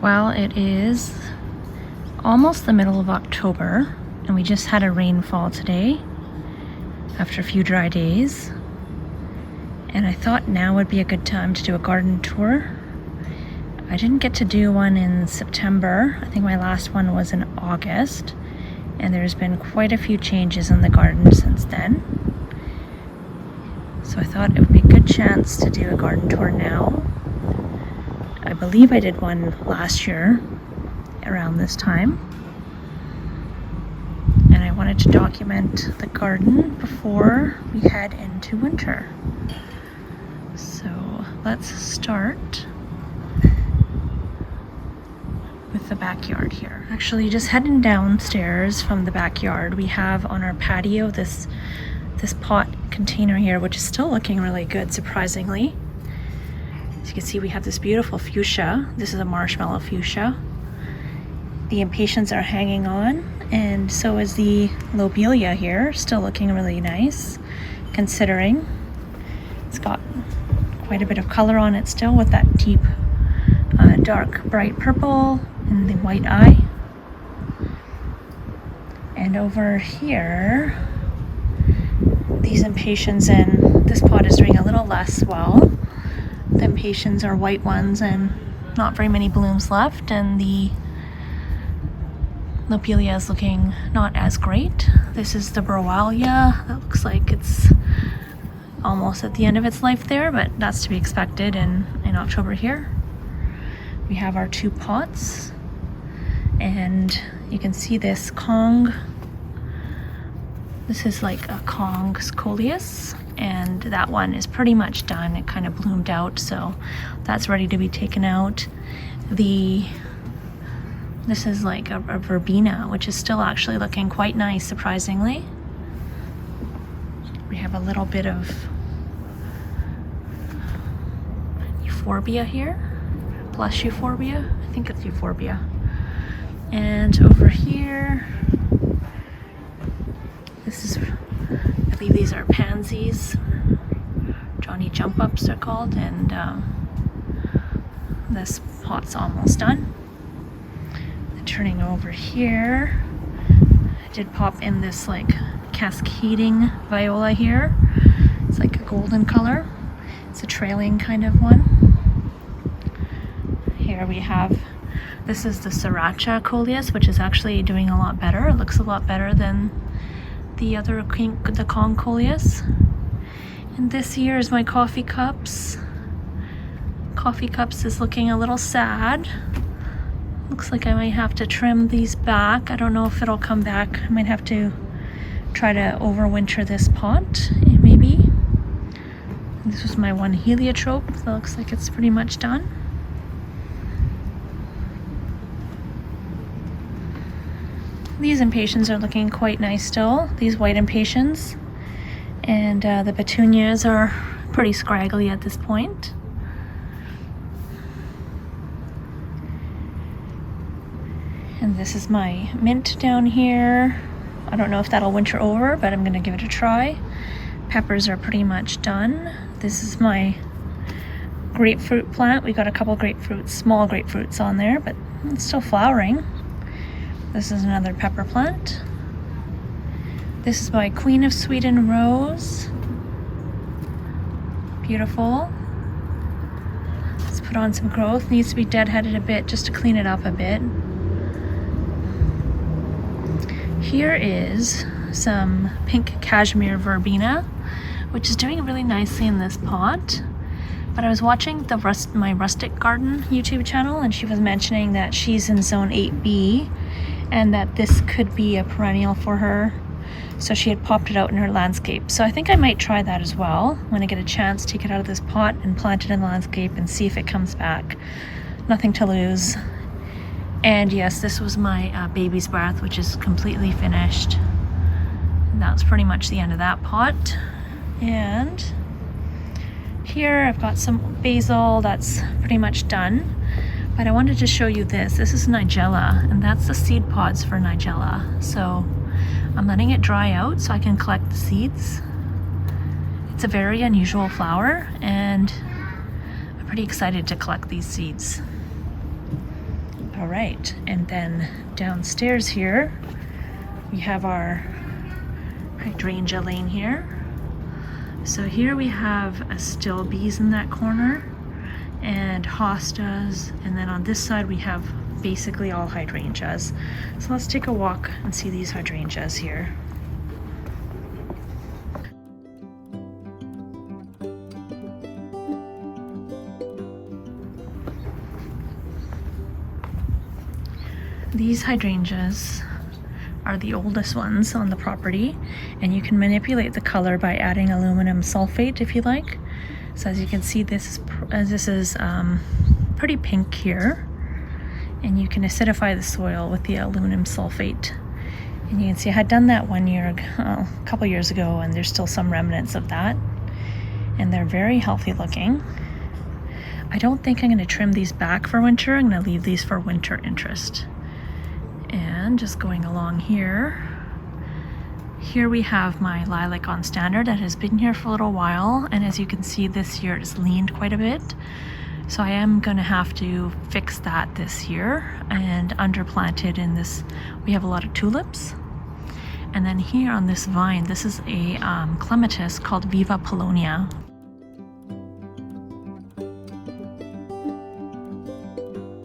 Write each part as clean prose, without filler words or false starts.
Well, it is almost the middle of October, and we just had a rainfall today after a few dry days. And I thought now would be a good time to do a garden tour. I didn't get to do one in September. I think my last one was in August. And there's been quite a few changes in the garden since then. So I thought it would be a good chance to do a garden tour now. I believe I did one last year around this time. And I wanted to document the garden before we head into winter. So let's start with the backyard here. Actually, just heading downstairs from the backyard, we have on our patio this pot container here, which is still looking really good, surprisingly. As you can see, we have this beautiful fuchsia. This is a marshmallow fuchsia. The impatiens are hanging on, and so is the lobelia here, still looking really nice, considering it's got quite a bit of color on it still, with that deep dark bright purple and the white eye. And over here, these impatiens, and this pot is doing a little less well. The impatiens are white ones and not very many blooms left, and the lobelia is looking not as great. This is the Browalia. That looks like it's almost at the end of its life there, but that's to be expected in October here. We have our two pots, and you can see this Kong. This is like a Kong's coleus, and that one is pretty much done. It kind of bloomed out, so that's ready to be taken out. This is like a verbena, which is still actually looking quite nice, surprisingly. We have a little bit of euphorbia here, blush euphorbia. I think it's euphorbia. And over here, this is, I believe these are pansies, Johnny jump ups they're called, and this pot's almost done. Turning over here, I did pop in this like cascading viola here. It's like a golden color. It's a trailing kind of one. Here we have, this is the Sriracha coleus, which is actually doing a lot better. It looks a lot better than the other the Kong coleus. And this here is my coffee cups. Coffee cups is looking a little sad. Looks like I might have to trim these back. I don't know if it'll come back. I might have to try to overwinter this pot, maybe. This was my one heliotrope. That looks like it's pretty much done. These impatiens are looking quite nice still, these white impatiens. And the petunias are pretty scraggly at this point. And this is my mint down here. I don't know if that'll winter over, but I'm gonna give it a try. Peppers are pretty much done. This is my grapefruit plant. We got a couple grapefruits, small grapefruits on there, but it's still flowering. This is another pepper plant. This is my Queen of Sweden rose. Beautiful. Let's put on some growth. Needs to be deadheaded a bit just to clean it up a bit. Here is some pink cashmere verbena, which is doing really nicely in this pot. But I was watching my Rustic Garden YouTube channel, and she was mentioning that she's in zone 8B and that this could be a perennial for her. So she had popped it out in her landscape. So I think I might try that as well when I get a chance. Take it out of this pot and plant it in the landscape and see if it comes back. Nothing to lose. And yes, this was my baby's bath, which is completely finished. And that's pretty much the end of that pot. And here I've got some basil that's pretty much done. But I wanted to show you this. This is Nigella, and that's the seed pods for Nigella. So I'm letting it dry out so I can collect the seeds. It's a very unusual flower, and I'm pretty excited to collect these seeds. All right, and then downstairs here, we have our hydrangea lane here. So here we have astilbes in that corner and hostas, and then on this side we have basically all hydrangeas. So let's take a walk and see these hydrangeas here. These hydrangeas are the oldest ones on the property, and you can manipulate the color by adding aluminum sulfate if you like. So as you can see, this is pretty pink here, and you can acidify the soil with the aluminum sulfate. And you can see I had done that a couple years ago, and there's still some remnants of that, and they're very healthy looking. I don't think I'm going to trim these back for winter. I'm going to leave these for winter interest. And just going along here we have my lilac on standard that has been here for a little while, and as you can see this year it's leaned quite a bit, so I am going to have to fix that this year and underplanted in this. We have a lot of tulips, and then here on this vine, this is a clematis called Viva Polonia.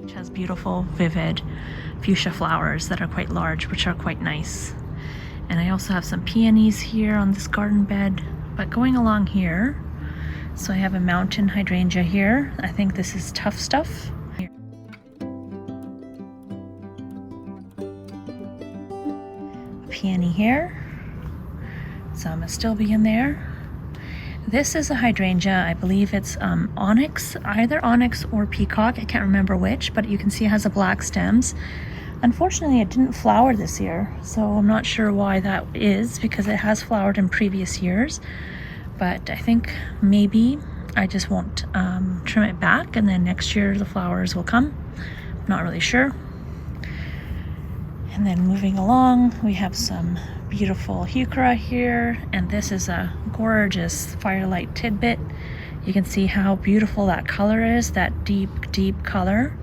Which has beautiful vivid fuchsia flowers that are quite large, which are quite nice. And I also have some peonies here on this garden bed. But going along here, so I have a mountain hydrangea here. I think this is Tough Stuff. A peony here. Some astilbe in there. This is a hydrangea, I believe it's onyx, either onyx or peacock, I can't remember which, but you can see it has a black stems. Unfortunately, it didn't flower this year, so I'm not sure why that is, because it has flowered in previous years. But I think maybe I just won't trim it back, and then next year the flowers will come. I'm not really sure. And then moving along, we have some beautiful heuchera here, and this is a gorgeous firelight tidbit. You can see how beautiful that color is, that deep color.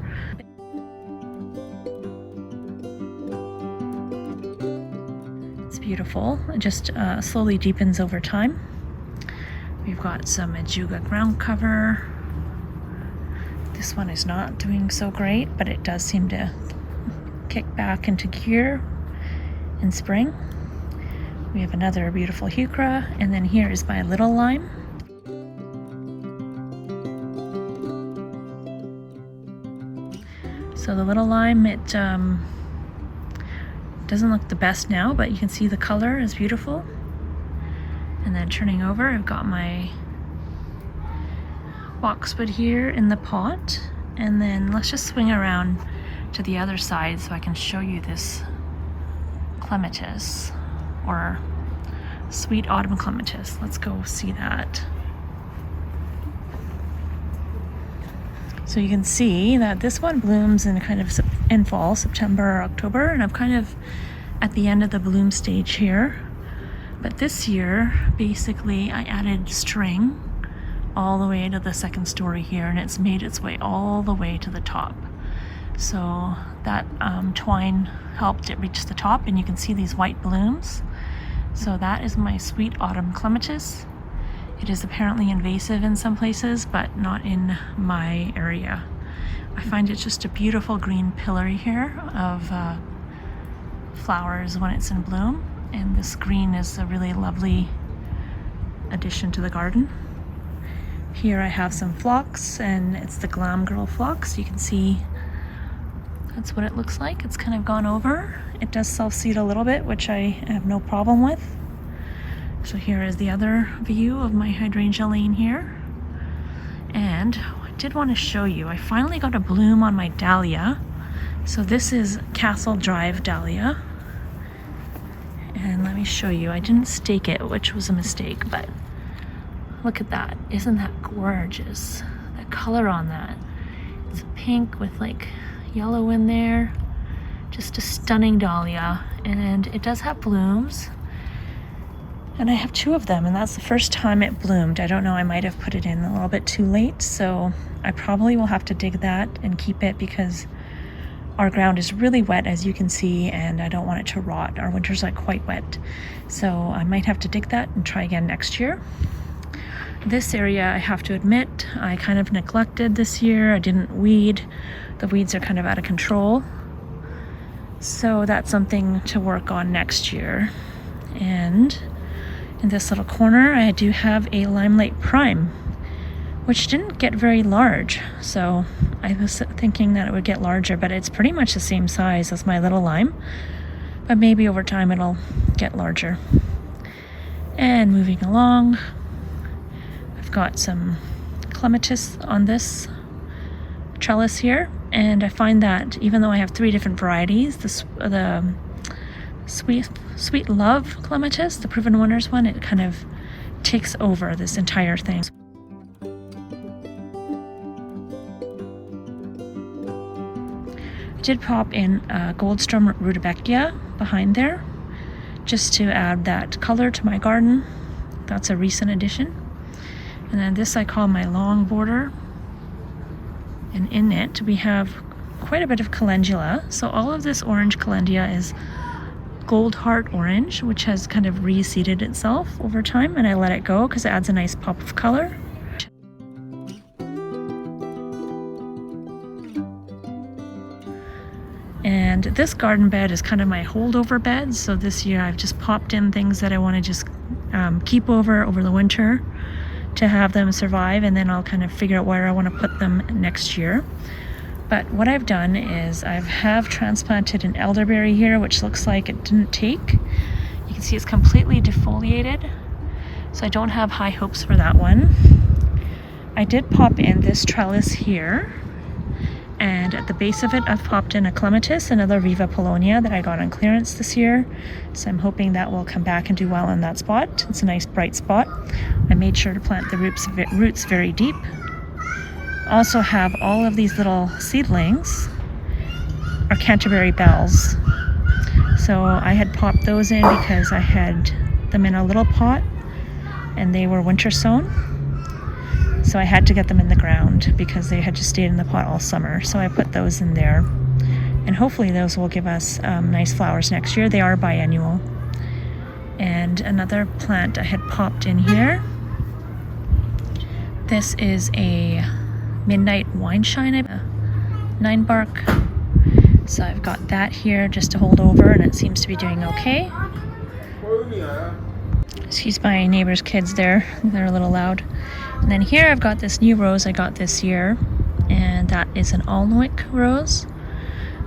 It's beautiful. It just slowly deepens over time. We've got some ajuga ground cover. This one is not doing so great, but it does seem to kick back into gear in spring. We have another beautiful heuchera, and then here is my little lime. So the little lime, it doesn't look the best now, but you can see the color is beautiful. And then turning over, I've got my boxwood here in the pot. And then let's just swing around to the other side so I can show you this clematis, or sweet autumn clematis. Let's go see that. So you can see that this one blooms in in fall, September or October, and I'm kind of at the end of the bloom stage here. But this year, basically, I added string all the way to the second story here, and it's made its way all the way to the top. So that twine helped it reach the top, and you can see these white blooms. So that is my sweet autumn clematis. It is apparently invasive in some places, but not in my area. I find it just a beautiful green pillar here of flowers when it's in bloom, and this green is a really lovely addition to the garden. Here I have some phlox, and it's the Glam Girl phlox. You can see that's what it looks like. It's kind of gone over. It does self-seed a little bit, which I have no problem with. So here is the other view of my hydrangea lane here. And I did want to show you, I finally got a bloom on my dahlia. So this is Castle Drive dahlia. And let me show you, I didn't stake it, which was a mistake, but look at that. Isn't that gorgeous? The color on that. It's pink with like yellow in there. Just a stunning dahlia, and it does have blooms. And I have two of them, and that's the first time it bloomed. I don't know, I might have put it in a little bit too late, so I probably will have to dig that and keep it, because our ground is really wet, as you can see, and I don't want it to rot. Our winters are quite wet, so I might have to dig that and try again next year. This area, I have to admit, I kind of neglected this year. I didn't weed. The weeds are kind of out of control, so that's something to work on next year. And in this little corner, I do have a Limelight Prime, which didn't get very large, so I was thinking that it would get larger, but it's pretty much the same size as my little lime, but maybe over time it'll get larger. And moving along, I've got some clematis on this trellis here, and I find that even though I have 3 different varieties, the Sweet Love clematis, the Proven Wonders one, it kind of takes over this entire thing. I did pop in Goldstrom rudbeckia behind there just to add that color to my garden. That's a recent addition. And then this I call my long border, and in it we have quite a bit of calendula. So all of this orange calendula is Gold Heart Orange, which has kind of reseeded itself over time, and I let it go because it adds a nice pop of color. And this garden bed is kind of my holdover bed, so this year I've just popped in things that I want to just keep over the winter to have them survive, and then I'll kind of figure out where I want to put them next year. But what I've done is I have transplanted an elderberry here, which looks like it didn't take. You can see it's completely defoliated, so I don't have high hopes for that one. I did pop in this trellis here, and at the base of it I've popped in a clematis, another Viva Polonia that I got on clearance this year, so I'm hoping that will come back and do well in that spot. It's a nice bright spot. I made sure to plant the roots very deep. Also have all of these little seedlings are Canterbury Bells, so I had popped those in because I had them in a little pot and they were winter sown. So I had to get them in the ground because they had just stayed in the pot all summer. So I put those in there, and hopefully those will give us nice flowers next year. They are biennial. And another plant I had popped in here. This is a Midnight Wineshine, 9 bark. So I've got that here just to hold over, and it seems to be doing okay. Excuse my neighbor's kids there, they're a little loud. And then here I've got this new rose I got this year, and that is an Alnwick rose.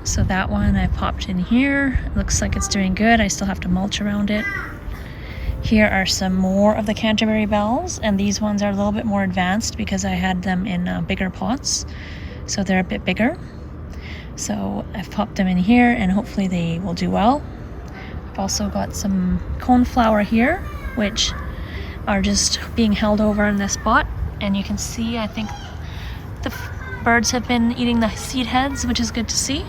So that one I popped in here. It looks like it's doing good. I still have to mulch around it. Here are some more of the Canterbury Bells, and these ones are a little bit more advanced because I had them in bigger pots, so they're a bit bigger. So I've popped them in here, and hopefully they will do well. I've also got some coneflower here, which are just being held over in this spot, and you can see I think the birds have been eating the seed heads, which is good to see.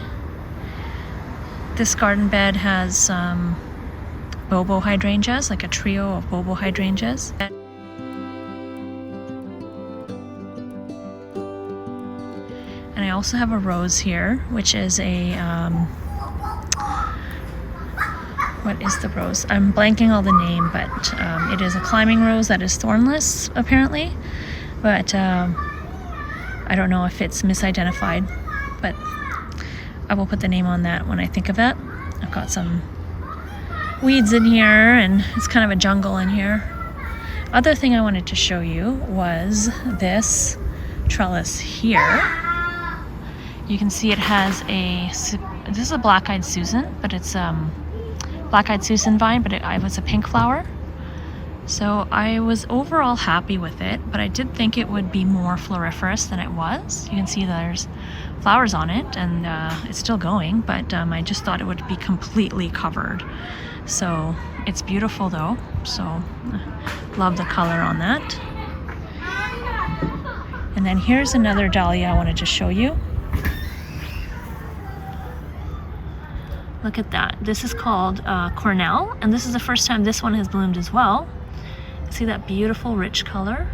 This garden bed has bobo hydrangeas, like a trio of bobo hydrangeas. And I also have a rose here, which is a what is the rose? I'm blanking on the name, but it is a climbing rose that is thornless, apparently. But I don't know if it's misidentified, but I will put the name on that when I think of it. I've got some weeds in here, and it's kind of a jungle in here. Other thing I wanted to show you was this trellis here. You can see it has this is a black-eyed Susan, but it's black-eyed Susan vine, but it was a pink flower. So I was overall happy with it, but I did think it would be more floriferous than it was. You can see there's flowers on it, and it's still going, but I just thought it would be completely covered. So it's beautiful though, so love the color on that. And then here's another dahlia I wanted to show you. Look at that. This is called Cornell, and this is the first time this one has bloomed as well. See that beautiful rich color?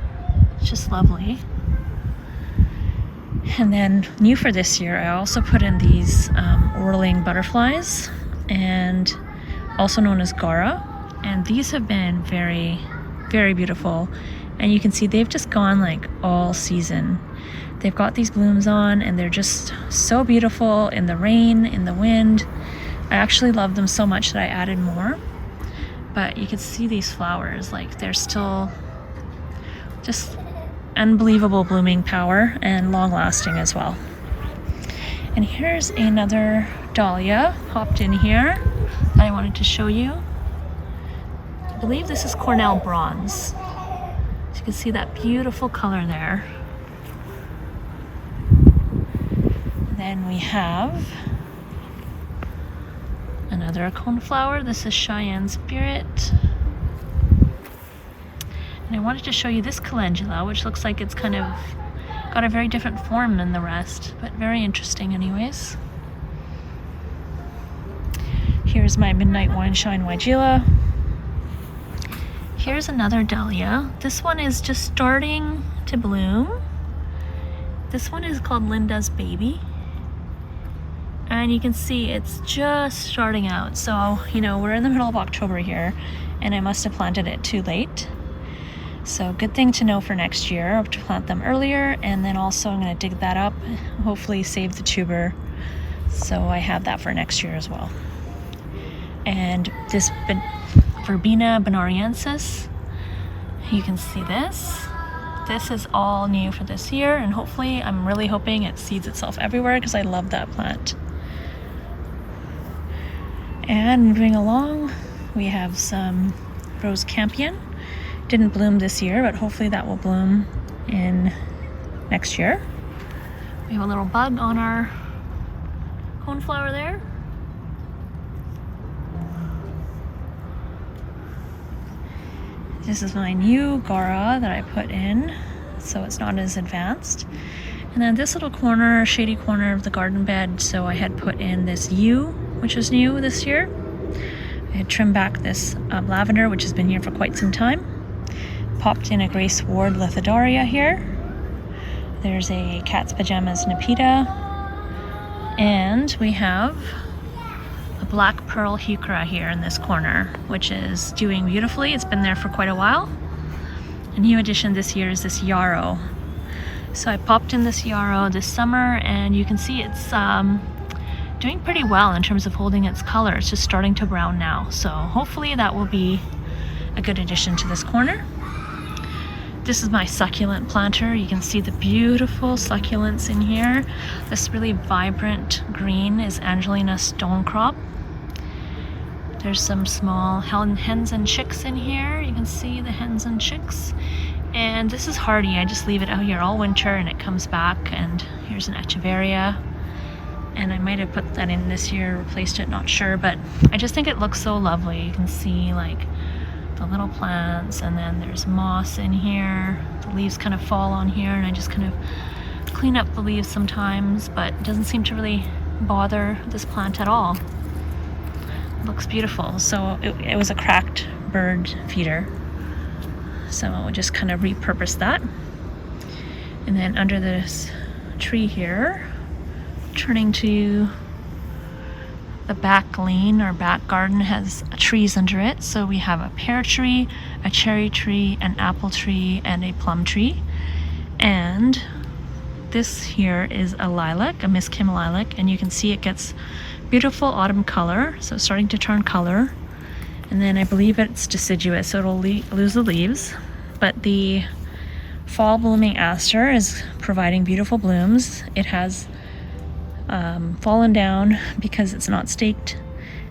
It's just lovely. And then new for this year, I also put in these whirling butterflies, and also known as Gara. And these have been very, very beautiful. And you can see they've just gone like all season. They've got these blooms on and they're just so beautiful in the rain, in the wind. I actually love them so much that I added more. But you can see these flowers, like they're still just unbelievable blooming power and long lasting as well. And here's another dahlia popped in here that I wanted to show you. I believe this is Cornell Bronze. So you can see that beautiful color there. Then we have another coneflower. This is Cheyenne Spirit. And I wanted to show you this calendula, which looks like it's kind of got a very different form than the rest, but very interesting anyways. Here's my Midnight Wine Shine Weigela. Here's another dahlia. This one is just starting to bloom. This one is called Linda's Baby. And you can see it's just starting out. So, you know, we're in the middle of October here, and I must have planted it too late. So good thing to know for next year. I have to plant them earlier, and then also I'm going to dig that up, hopefully save the tuber, so I have that for next year as well. And this Verbena bonariensis, you can see this. This is all new for this year, and hopefully I'm really hoping it seeds itself everywhere because I love that plant. And moving along, we have some rose campion. Didn't bloom this year, but hopefully that will bloom in next year. We have a little bug on our coneflower there. This is my new Gara that I put in, so it's not as advanced. And then this little corner, shady corner of the garden bed, so I had put in this yew, which is new this year. I had trimmed back this lavender, which has been here for quite some time. Popped in a Grace Ward Lithodaria here. There's a Cat's Pajamas Nepeta. And we have a Black Pearl Heuchera here in this corner, which is doing beautifully. It's been there for quite a while. A new addition this year is this yarrow. So I popped in this yarrow this summer, and you can see it's doing pretty well in terms of holding its color. It's just starting to brown now. So hopefully that will be a good addition to this corner. This is my succulent planter. You can see the beautiful succulents in here. This really vibrant green is Angelina Stonecrop. There's some small hens and chicks in here. You can see the hens and chicks. And this is hardy. I just leave it out here all winter and it comes back. And here's an Echeveria. And I might have put that in this year, replaced it, not sure. But I just think it looks so lovely. You can see like the little plants, and then there's moss in here. The leaves kind of fall on here, and I just kind of clean up the leaves sometimes, but it doesn't seem to really bother this plant at all. It looks beautiful. So it was a cracked bird feeder, so I'll just kind of repurpose that. And then under this tree here, turning to the back lane or back garden, has trees under it. So we have a pear tree, a cherry tree, an apple tree, and a plum tree. And this here is a lilac, a Miss Kim lilac, and you can see it gets beautiful autumn color. So it's starting to turn color. And then I believe it's deciduous, so it'll lose the leaves. But the fall blooming aster is providing beautiful blooms. It has fallen down because it's not staked,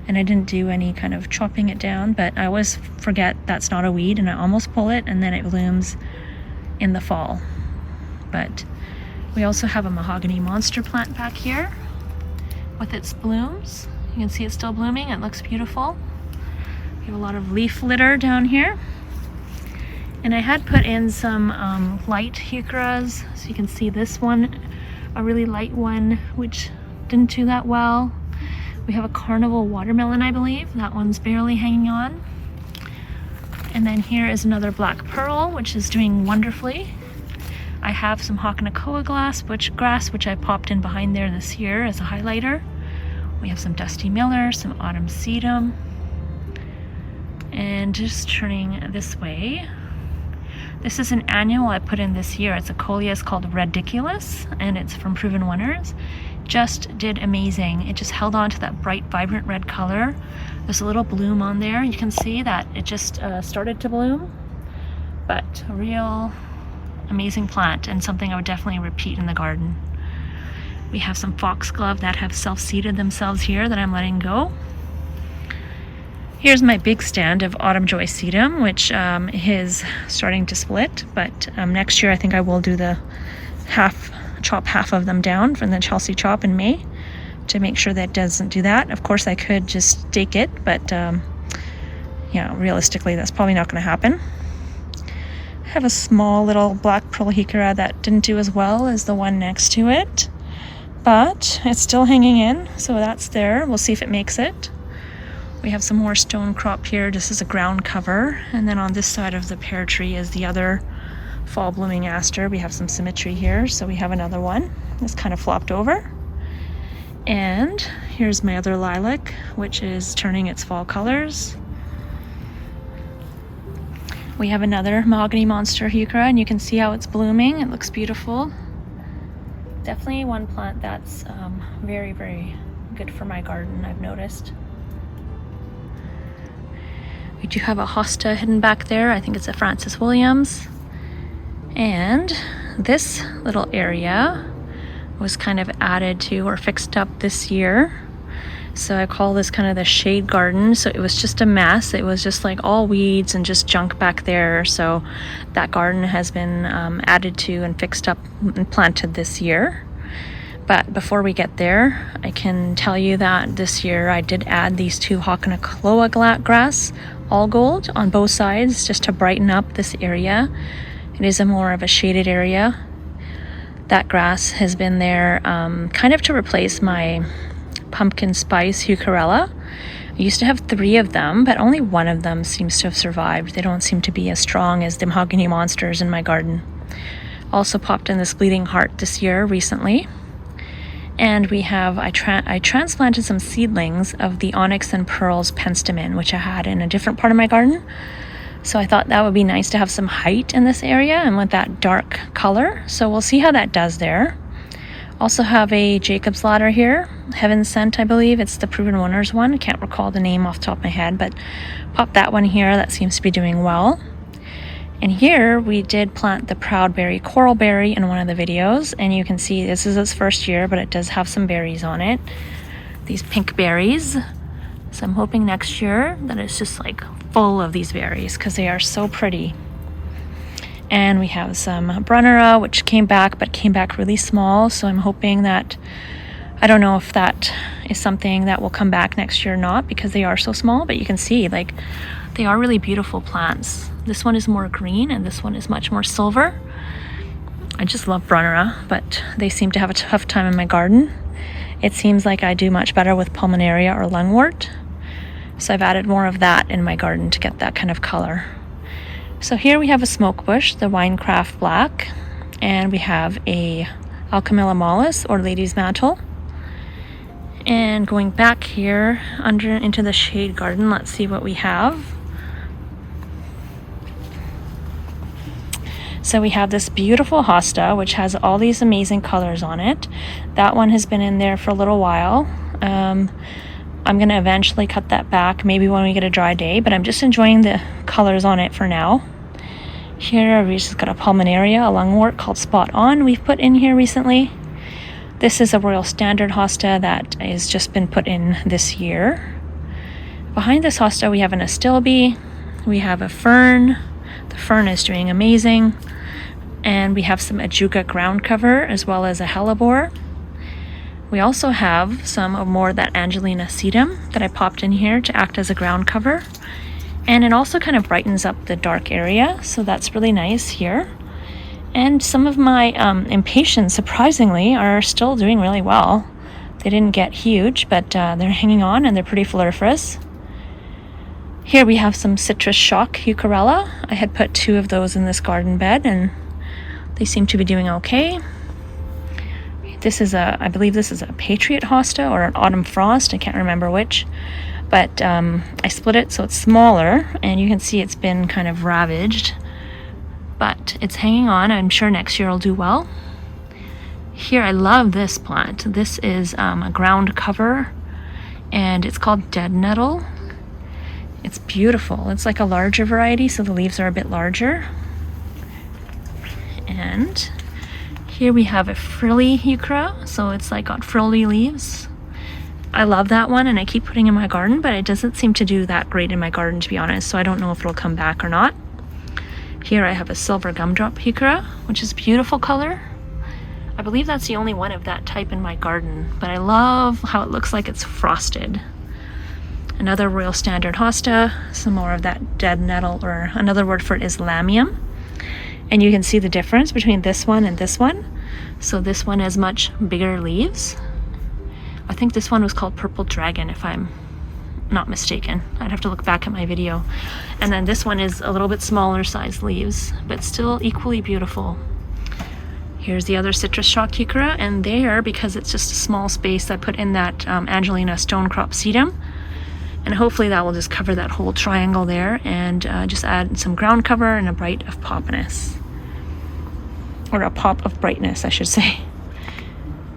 and I didn't do any kind of chopping it down, but I always forget that's not a weed, and I almost pull it, and then it blooms in the fall. But we also have a mahogany monster plant back here with its blooms. You can see it's still blooming. It looks beautiful. We have a lot of leaf litter down here. And I had put in some light heucheras, so you can see this one, a really light one, which didn't do that well. We have a carnival watermelon, I believe. That one's barely hanging on. And then here is another black pearl, which is doing wonderfully. I have some Hakanikoa grass, which I popped in behind there this year as a highlighter. We have some Dusty Miller, some Autumn Sedum. And just turning this way, this is an annual I put in this year. It's a Coleus called Ridiculous, and it's from Proven Winners. Just did amazing. It just held on to that bright, vibrant red color. There's a little bloom on there. You can see that it just started to bloom, but a real amazing plant and something I would definitely repeat in the garden. We have some foxglove that have self-seeded themselves here that I'm letting go. Here's my big stand of Autumn Joy Sedum, which is starting to split, but next year I think I will do the chop half of them down from the Chelsea chop in May to make sure that it doesn't do that. Of course I could just stake it, but yeah, realistically that's probably not going to happen. I have a small little black pearl heuchera that didn't do as well as the one next to it, but it's still hanging in, so that's there. We'll see if it makes it. We have some more stone crop here just as a ground cover, and then on this side of the pear tree is the other fall blooming aster. We have some symmetry here, so we have another one that's kind of flopped over. And here's my other lilac, which is turning its fall colors. We have another mahogany monster heuchera, and you can see how it's blooming. It looks beautiful. Definitely one plant that's very, very good for my garden, I've noticed. We do have a hosta hidden back there. I think it's a Francis Williams. And this little area was kind of added to or fixed up this year. So I call this kind of the shade garden. So it was just a mess. It was just like all weeds and just junk back there. So that garden has been added to and fixed up and planted this year. But before we get there, I can tell you that this year I did add these two Hakanikoa grass, all gold, on both sides just to brighten up this area. It is a more of a shaded area. That grass has been there kind of to replace my pumpkin spice heucherella. I used to have 3 of them, but only one of them seems to have survived. They don't seem to be as strong as the mahogany monsters in my garden. Also popped in this bleeding heart this year recently. And we have, I transplanted some seedlings of the Onyx and Pearls penstemon, which I had in a different part of my garden. So I thought that would be nice to have some height in this area and with that dark color. So we'll see how that does there. Also have a Jacob's Ladder here, Heaven Sent, I believe. It's the Proven Winners one. I can't recall the name off the top of my head, but pop that one here. That seems to be doing well. And here we did plant the Proudberry Coral Berry in one of the videos, and you can see this is its first year, but it does have some berries on it. These pink berries. So I'm hoping next year that it's just like full of these berries because they are so pretty. And we have some Brunnera, which came back, but came back really small. So I'm hoping that, I don't know if that is something that will come back next year or not because they are so small, but you can see like they are really beautiful plants. This one is more green and this one is much more silver. I just love Brunnera, but they seem to have a tough time in my garden. It seems like I do much better with Pulmonaria or Lungwort. So I've added more of that in my garden to get that kind of color. So here we have a smoke bush, the Winecraft Black, and we have a Alchemilla mollis or Lady's Mantle. And going back here under into the shade garden, let's see what we have. So we have this beautiful hosta, which has all these amazing colors on it. That one has been in there for a little while. I'm going to eventually cut that back, maybe when we get a dry day, but I'm just enjoying the colors on it for now. Here we just got a Pulmonaria, a Lungwort called Spot On we've put in here recently. This is a Royal Standard hosta that has just been put in this year. Behind this hosta we have an Astilbe, we have a fern. The fern is doing amazing. And we have some Ajuga ground cover as well as a hellebore. We also have some more of that Angelina sedum that I popped in here to act as a ground cover. And it also kind of brightens up the dark area, so that's really nice here. And some of my impatiens, surprisingly, are still doing really well. They didn't get huge, but they're hanging on and they're pretty floriferous. Here we have some Citrus Shock heucherella. I had put 2 of those in this garden bed and They seem to be doing okay. This is I believe this is a Patriot hosta or an Autumn Frost. I can't remember which. But I split it so it's smaller, and you can see it's been kind of ravaged. But it's hanging on. I'm sure next year it'll do well. Here, I love this plant. This is a ground cover, and it's called Dead Nettle. It's beautiful. It's like a larger variety, so the leaves are a bit larger. And here we have a frilly heuchera, so it's like got frilly leaves. I love that one, and I keep putting it in my garden, but it doesn't seem to do that great in my garden, to be honest, so I don't know if it'll come back or not. Here I have a silver gumdrop heuchera, which is a beautiful color. I believe that's the only one of that type in my garden, but I love how it looks like it's frosted. Another Royal Standard hosta, some more of that dead nettle, or another word for it is lamium. And you can see the difference between this one and this one. So this one has much bigger leaves. I think this one was called Purple Dragon, if I'm not mistaken. I'd have to look back at my video. And then this one is a little bit smaller size leaves, but still equally beautiful. Here's the other citrus shock heuchera, and there, because it's just a small space, I put in that Angelina Stonecrop sedum. And hopefully that will just cover that whole triangle there, and just add some ground cover and a bright of popness. Or a pop of brightness, I should say.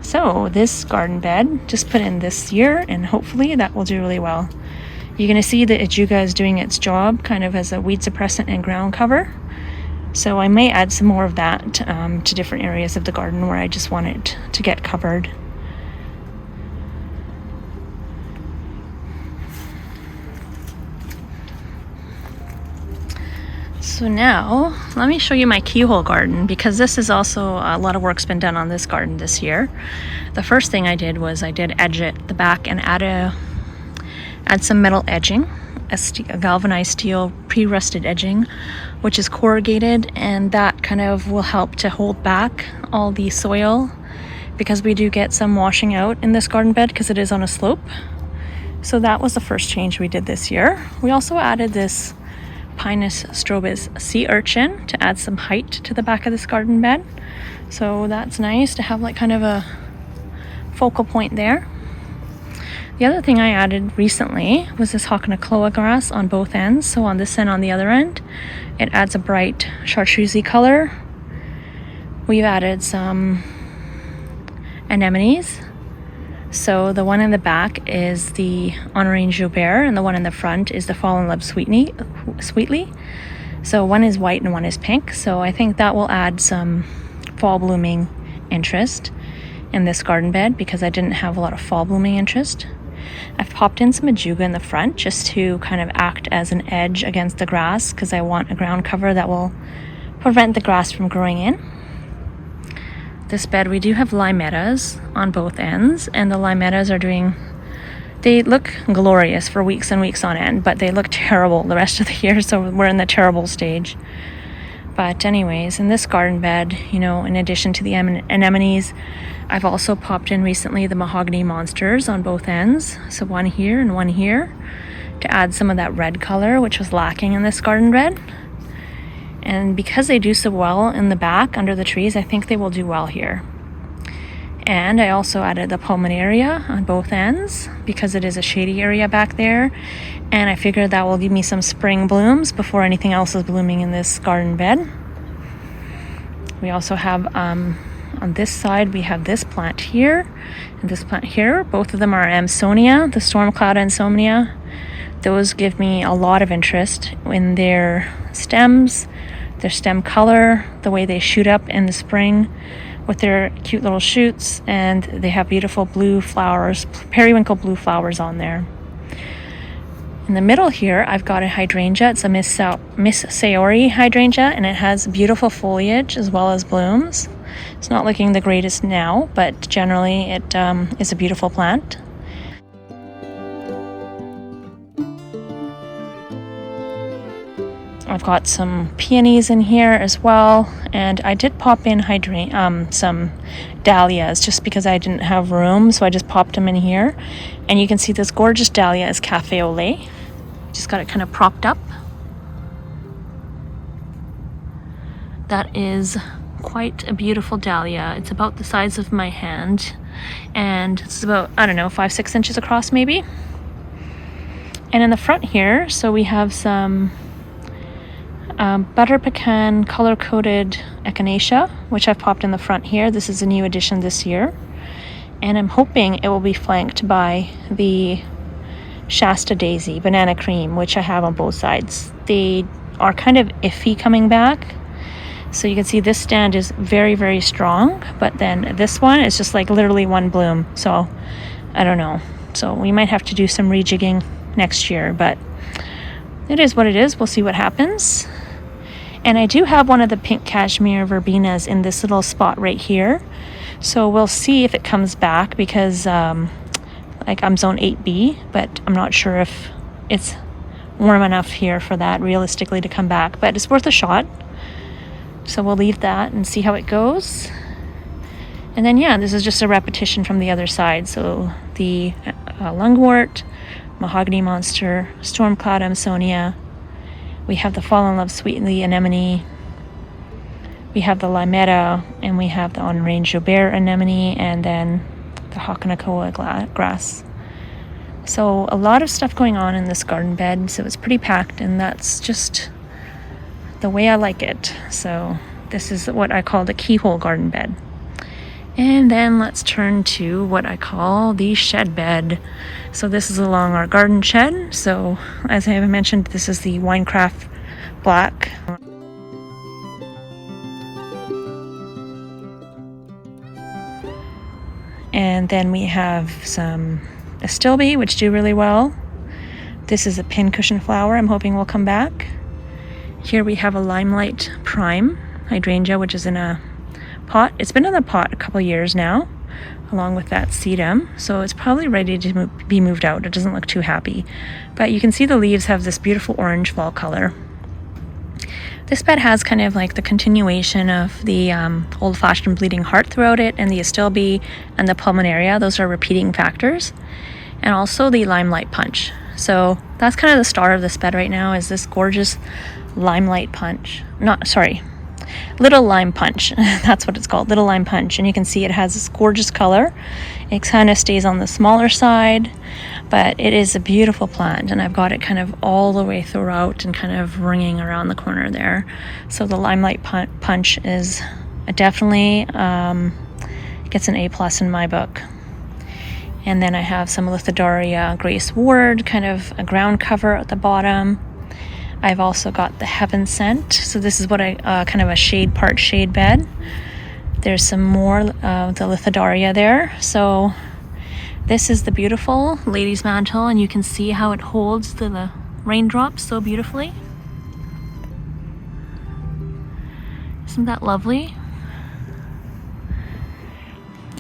So this garden bed, just put in this year, and hopefully that will do really well. You're going to see that Ajuga is doing its job kind of as a weed suppressant and ground cover. So I may add some more of that to different areas of the garden where I just want it to get covered. So now, let me show you my keyhole garden, because this is also, a lot of work's been done on this garden this year. The first thing I did was I did edge it, the back, and add some metal edging, a galvanized steel pre-rusted edging, which is corrugated, and that kind of will help to hold back all the soil, because we do get some washing out in this garden bed because it is on a slope. So that was the first change we did this year. We also added this Pinus strobus sea urchin to add some height to the back of this garden bed. So that's nice to have like kind of a focal point there. The other thing I added recently was this Hocknacloa grass on both ends. So on this end, on the other end, it adds a bright chartreusey color. We've added some anemones. So the one in the back is the Honorine Joubert, and the one in the front is the Fall in Love Sweetly. So one is white and one is pink. So I think that will add some fall blooming interest in this garden bed, because I didn't have a lot of fall blooming interest. I've popped in some Ajuga in the front just to kind of act as an edge against the grass, because I want a ground cover that will prevent the grass from growing in. This bed, we do have limettas on both ends, and the limettas they look glorious for weeks and weeks on end, but they look terrible the rest of the year, so we're in the terrible stage. But anyways, in this garden bed, you know, in addition to the anemones, I've also popped in recently the mahogany monsters on both ends, so one here and one here, to add some of that red color, which was lacking in this garden bed. And because they do so well in the back under the trees, I think they will do well here. And I also added the pulmonaria on both ends because it is a shady area back there. And I figured that will give me some spring blooms before anything else is blooming in this garden bed. We also have, on this side, we have this plant here and this plant here. Both of them are Amsonia, the Stormcloud Amsonia. Those give me a lot of interest in their stems, their stem color, the way they shoot up in the spring with their cute little shoots, and they have beautiful blue flowers, periwinkle blue flowers on there. In the middle here, I've got a hydrangea. It's a Miss Sayori hydrangea, and it has beautiful foliage as well as blooms. It's not looking the greatest now, but generally it is a beautiful plant. I've got some peonies in here as well, and I did pop in some dahlias just because I didn't have room, so I just popped them in here. And you can see this gorgeous dahlia is Cafe au lait. Just got it kind of propped up. That is quite a beautiful dahlia. It's about the size of my hand, and it's about, I don't know, 5-6 inches across maybe. And in the front here, so we have some butter pecan color-coded echinacea, which I've popped in the front here. This is a new addition this year. And I'm hoping it will be flanked by the Shasta daisy, banana cream, which I have on both sides. They are kind of iffy coming back. So you can see this stand is very, very strong, but then this one is just like literally one bloom. So I don't know. So we might have to do some rejigging next year, but it is what it is. We'll see what happens. And I do have one of the pink cashmere verbenas in this little spot right here. So we'll see if it comes back, because like I'm zone 8B, but I'm not sure if it's warm enough here for that realistically to come back, but it's worth a shot. So we'll leave that and see how it goes. And then yeah, this is just a repetition from the other side. So the lungwort, mahogany monster, stormcloud Amsonia. We have the fall in love sweetly anemone. We have the limetta, and we have the on-range Joubert anemone, and then the Hakanakawa grass. So a lot of stuff going on in this garden bed, so it's pretty packed, and that's just the way I like it. So this is what I call the keyhole garden bed. And then let's turn to what I call the shed bed. So this is along our garden shed. So as I have mentioned, this is the Winecraft Black. And then we have some Astilbe, which do really well. This is a pincushion flower. I'm hoping will come back. Here we have a Limelight Prime hydrangea, which is in a pot. It's been in the pot a couple years now, along with that sedum. So it's probably ready to be moved out. It doesn't look too happy. But you can see the leaves have this beautiful orange fall color. This bed has kind of like the continuation of the old-fashioned bleeding heart throughout it, and the Astilbe and the pulmonaria. Those are repeating factors. And also the limelight punch. So that's kind of the star of this bed right now, is this gorgeous limelight punch. Little lime punch. That's what it's called, little lime punch. And you can see it has this gorgeous color. It kind of stays on the smaller side, but it is a beautiful plant, and I've got it kind of all the way throughout and kind of ringing around the corner there. So the limelight punch is definitely gets an A+ in my book. And then I have some Lithodoria Grace Ward, kind of a ground cover at the bottom. I've also got the Heaven Scent. So this is what I kind of a shade bed. There's some more the Lithodoria there. So this is the beautiful Lady's Mantle, and you can see how it holds the raindrops so beautifully. Isn't that lovely?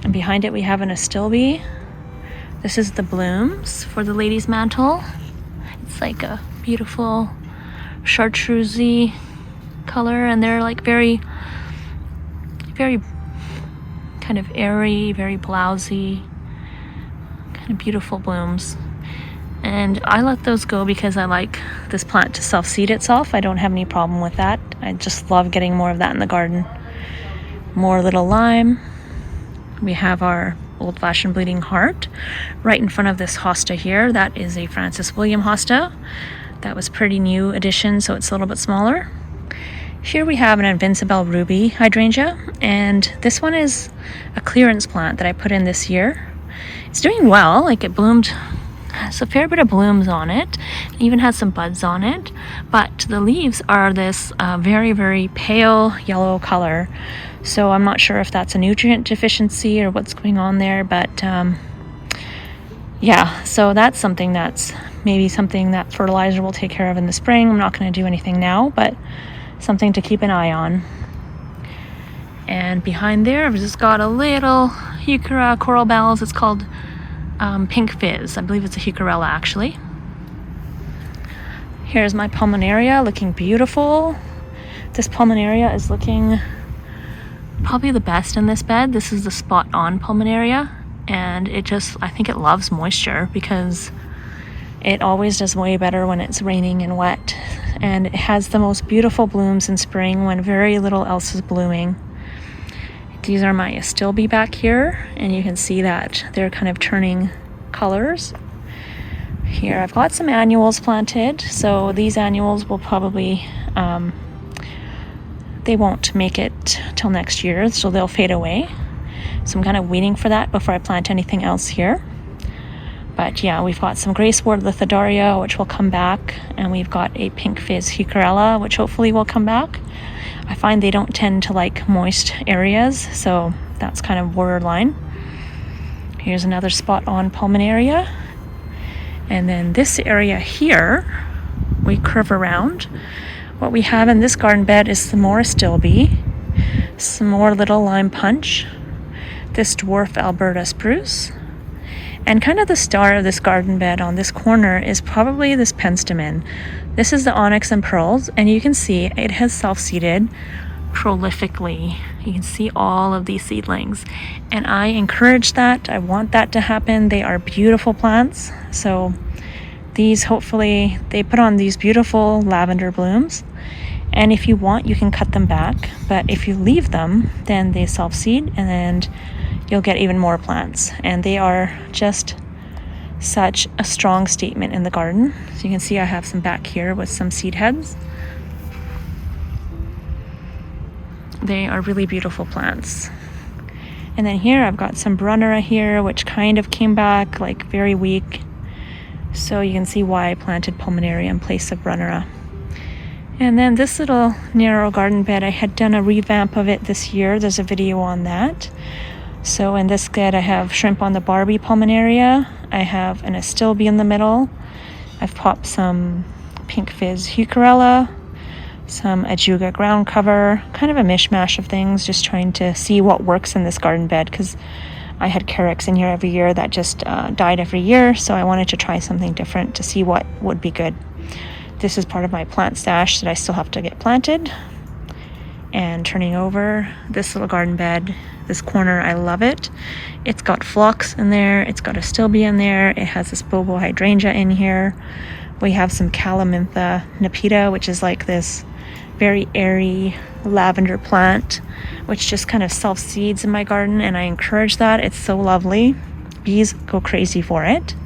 And behind it we have an Astilbe. This is the blooms for the Lady's Mantle. It's like a beautiful chartreusey color, and they're like very, very kind of airy, very blousy, kind of beautiful blooms. And I let those go because I like this plant to self-seed itself. I don't have any problem with that. I just love getting more of that in the garden. More little lime. We have our old-fashioned bleeding heart right in front of this hosta here. That is a Francis William hosta. That was pretty new addition, so it's a little bit smaller. Here we have an Invincible Ruby hydrangea, and this one is a clearance plant that I put in this year. It's doing well, like it bloomed, has a fair bit of blooms on it, it even has some buds on it, but the leaves are this very, very pale yellow color. So I'm not sure if that's a nutrient deficiency or what's going on there, but yeah, so that's something that's maybe something that fertilizer will take care of in the spring. I'm not going to do anything now, but something to keep an eye on. And behind there, I've just got a little Heuchera coral bells. It's called Pink Fizz. I believe it's a Heucherella, actually. Here's my pulmonaria, looking beautiful. This pulmonaria is looking probably the best in this bed. This is the Spot On pulmonaria, and it just, I think it loves moisture because it always does way better when it's raining and wet. And it has the most beautiful blooms in spring when very little else is blooming. These are my astilbe back here, and you can see that they're kind of turning colors. Here I've got some annuals planted, so these annuals will probably, they won't make it till next year, so they'll fade away. So I'm kind of waiting for that before I plant anything else here. But yeah, we've got some gray sword lithodaria, which will come back, and we've got a pink fizz heucherella, which hopefully will come back. I find they don't tend to like moist areas, so that's kind of borderline. Here's another spot on pulmonaria. And then this area here, we curve around. What we have in this garden bed is some more astilbe, some more little lime punch, this dwarf Alberta spruce, and kind of the star of this garden bed on this corner is probably this penstemon. This is the onyx and pearls, and you can see it has self-seeded prolifically. You can see all of these seedlings, and I encourage that. I want that to happen. They are beautiful plants. So these, hopefully, they put on these beautiful lavender blooms, and if you want, you can cut them back, but if you leave them, then they self-seed, and then you'll get even more plants. And they are just such a strong statement in the garden. So you can see I have some back here with some seed heads. They are really beautiful plants. And then here I've got some brunnera here, which kind of came back like very weak. So you can see why I planted pulmonaria in place of brunnera. And then this little narrow garden bed, I had done a revamp of it this year. There's a video on that. So in this bed, I have shrimp on the Barbie pulmonaria. I have an astilbe in the middle. I've popped some pink fizz heucherella, some ajuga ground cover, kind of a mishmash of things, just trying to see what works in this garden bed, because I had carex in here every year that just died every year, so I wanted to try something different to see what would be good. This is part of my plant stash that I still have to get planted. And turning over this little garden bed, this corner, I love it. It's got phlox in there, it's got astilbe in there, it has this bobo hydrangea in here. We have some calamintha nipida, which is like this very airy lavender plant, which just kind of self-seeds in my garden, and I encourage that. It's so lovely. Bees go crazy for it.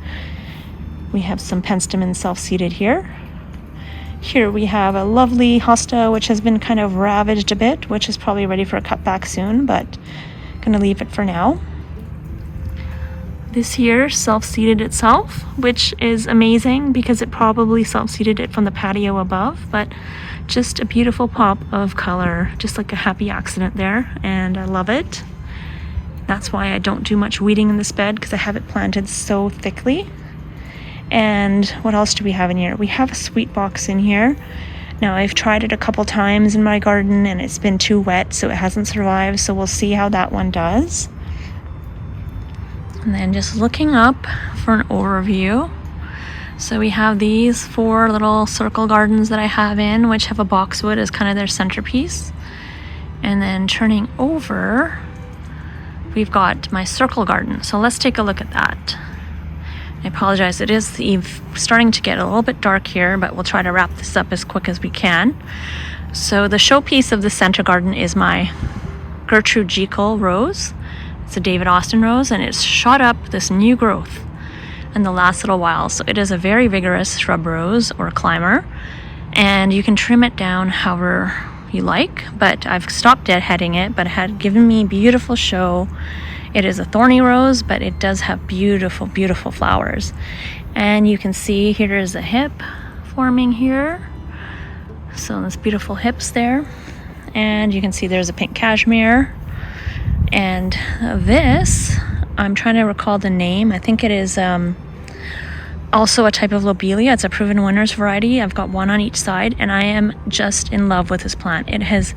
We have some penstemon self-seeded here. Here we have a lovely hosta, which has been kind of ravaged a bit, which is probably ready for a cutback soon, but gonna leave it for now. This here self-seeded itself, which is amazing because it probably self-seeded it from the patio above, but just a beautiful pop of color, just like a happy accident there, and I love it. That's why I don't do much weeding in this bed, because I have it planted so thickly. And what else do we have in here? We have a sweet box in here. Now I've tried it a couple times in my garden and it's been too wet, so it hasn't survived, so we'll see how that one does. And then just looking up for an overview. So we have these 4 little circle gardens that I have in, which have a boxwood as kind of their centerpiece. And then turning over, we've got my circle garden. So let's take a look at that. I apologize, it is starting to get a little bit dark here, but we'll try to wrap this up as quick as we can. So the showpiece of the center garden is my Gertrude Keyhole rose. It's a David Austin rose, and it's shot up this new growth in the last little while. So it is a very vigorous shrub rose or climber, and you can trim it down however you like, but I've stopped deadheading it, but it had given me beautiful show. It is a thorny rose, but it does have beautiful, beautiful flowers. And you can see here is a hip forming here. So this beautiful hips there. And you can see there's a pink cashmere. And this, I'm trying to recall the name. I think it is also a type of lobelia. It's a proven winners variety. I've got one on each side, and I am just in love with this plant. It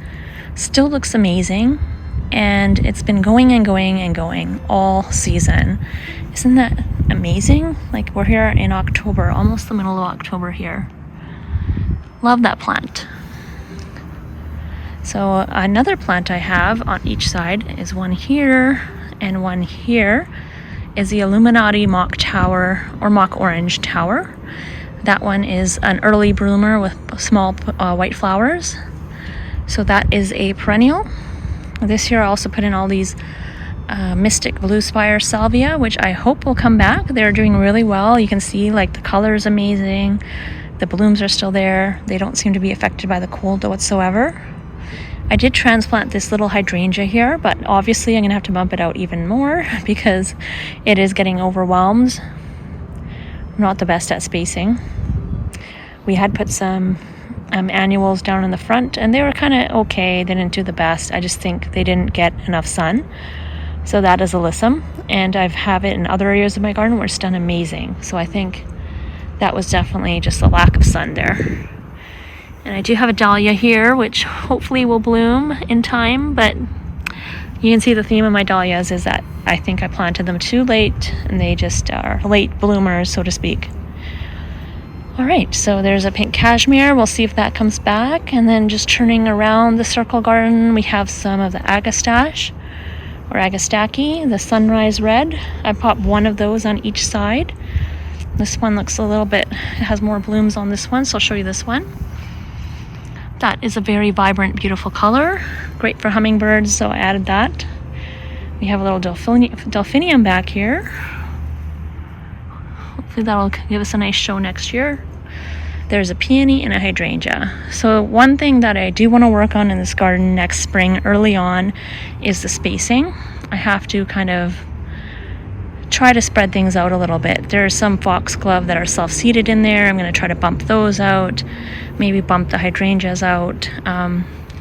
still looks amazing. And it's been going and going and going all season. Isn't that amazing? Like, we're here in October, almost the middle of October here. Love that plant. So another plant I have on each side is one here, and one here is the Illuminati mock tower or mock orange tower. That one is an early bloomer with small white flowers. So that is a perennial. This year I also put in all these Mystic Blue Spire Salvia, which I hope will come back. They're doing really well. You can see like the color is amazing. The blooms are still there. They don't seem to be affected by the cold whatsoever. I did transplant this little hydrangea here, but obviously I'm gonna have to bump it out even more because it is getting overwhelmed. I'm not the best at spacing. We had put some annuals down in the front and they were kind of okay. They didn't do the best. I just think they didn't get enough sun. So that is alyssum, and I have it in other areas of my garden where it's done amazing. So I think that was definitely just a lack of sun there. And I do have a dahlia here, which hopefully will bloom in time, but you can see the theme of my dahlias is that I think I planted them too late, and they just are late bloomers, so to speak. All right, so there's a pink cashmere. We'll see if that comes back. And then just turning around the circle garden, we have some of the agastache or agastaki, the sunrise red. I popped one of those on each side. This one looks a little bit, it has more blooms on this one, so I'll show you this one. That is a very vibrant, beautiful color. Great for hummingbirds, so I added that. We have a little delphinium back here. Hopefully that'll give us a nice show next year. There's a peony and a hydrangea. So one thing that I do want to work on in this garden next spring early on is the spacing. I have to kind of try to spread things out a little bit. There's some foxglove that are self-seeded in there. I'm going to try to bump those out, maybe bump the hydrangeas out.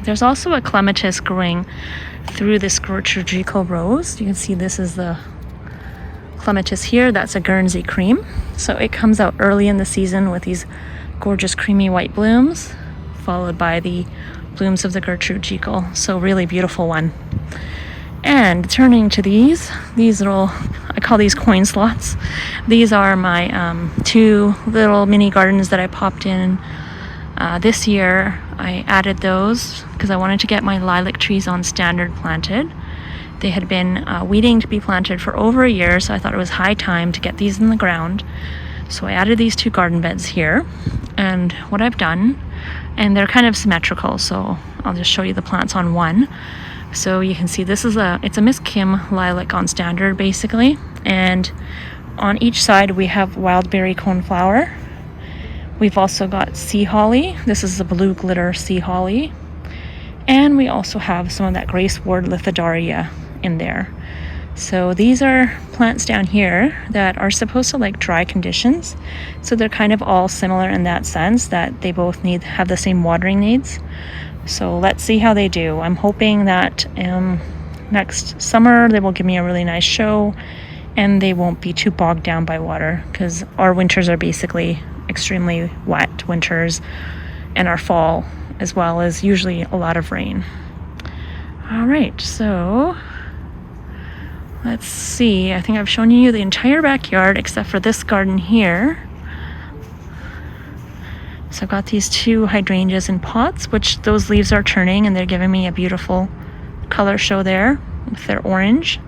There's also a clematis growing through this Gertrudico rose. You can see this is the clematis here. That's a Guernsey cream. So it comes out early in the season with these gorgeous creamy white blooms, followed by the blooms of the Gertrudico. So really beautiful one. And turning to these little, I call these coin slots. These are my two little mini gardens that I popped in this year. I added those because I wanted to get my lilac trees on standard planted. They had been weeding to be planted for over a year, so I thought it was high time to get these in the ground. So I added these two garden beds here, and what I've done, and they're kind of symmetrical, so I'll just show you the plants on one. So you can see this is it's a Miss Kim lilac on standard basically, and on each side we have wildberry coneflower. We've also got sea holly. This is the blue glitter sea holly, and we also have some of that Grace Ward lithodaria in there. So these are plants down here that are supposed to like dry conditions, so they're kind of all similar in that sense that they both have the same watering needs. So let's see how they do. I'm hoping that next summer they will give me a really nice show and they won't be too bogged down by water, because our winters are basically extremely wet winters, and our fall as well is usually a lot of rain. All right, so let's see. I think I've shown you the entire backyard except for this garden here. So I've got these two hydrangeas in pots, which those leaves are turning and they're giving me a beautiful color show there with their orange,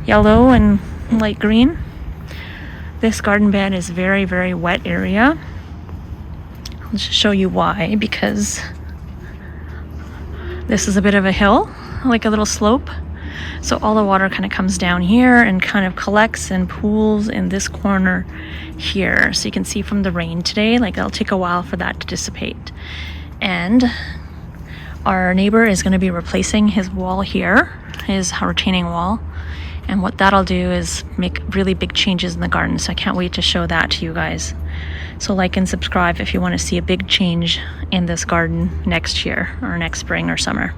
yellow, and light green. This garden bed is very, very wet area. I'll just show you why, because this is a bit of a hill, like a little slope. So all the water kind of comes down here and kind of collects and pools in this corner here. So you can see from the rain today, like it'll take a while for that to dissipate. And our neighbor is going to be replacing his wall here, his retaining wall. And what that'll do is make really big changes in the garden. So I can't wait to show that to you guys. So like and subscribe if you want to see a big change in this garden next year or next spring or summer.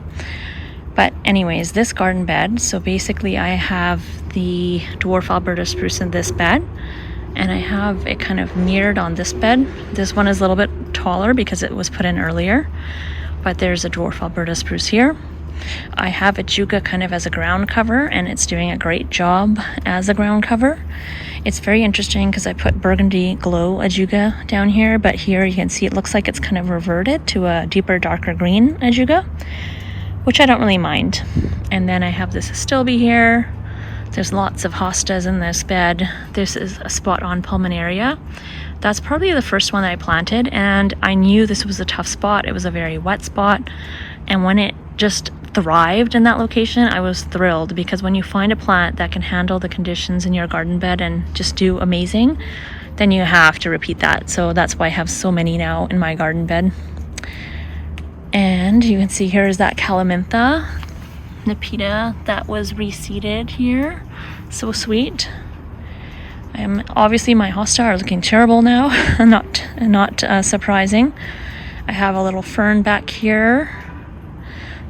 But anyways, this garden bed, so basically I have the dwarf Alberta spruce in this bed, and I have it kind of mirrored on this bed. This one is a little bit taller because it was put in earlier, but there's a dwarf Alberta spruce here. I have ajuga kind of as a ground cover, and it's doing a great job as a ground cover. It's very interesting because I put burgundy glow ajuga down here, but here you can see it looks like it's kind of reverted to a deeper, darker green ajuga, which I don't really mind. And then I have this astilbe here. There's lots of hostas in this bed. This is a spot on pulmonaria. That's probably the first one that I planted, and I knew this was a tough spot. It was a very wet spot, and when it just thrived in that location, I was thrilled, because when you find a plant that can handle the conditions in your garden bed and just do amazing, then you have to repeat that. So that's why I have so many now in my garden bed. And you can see here is that Calamintha Nepeta that was reseeded here. So sweet. Obviously my hosta are looking terrible now. not surprising. I have a little fern back here.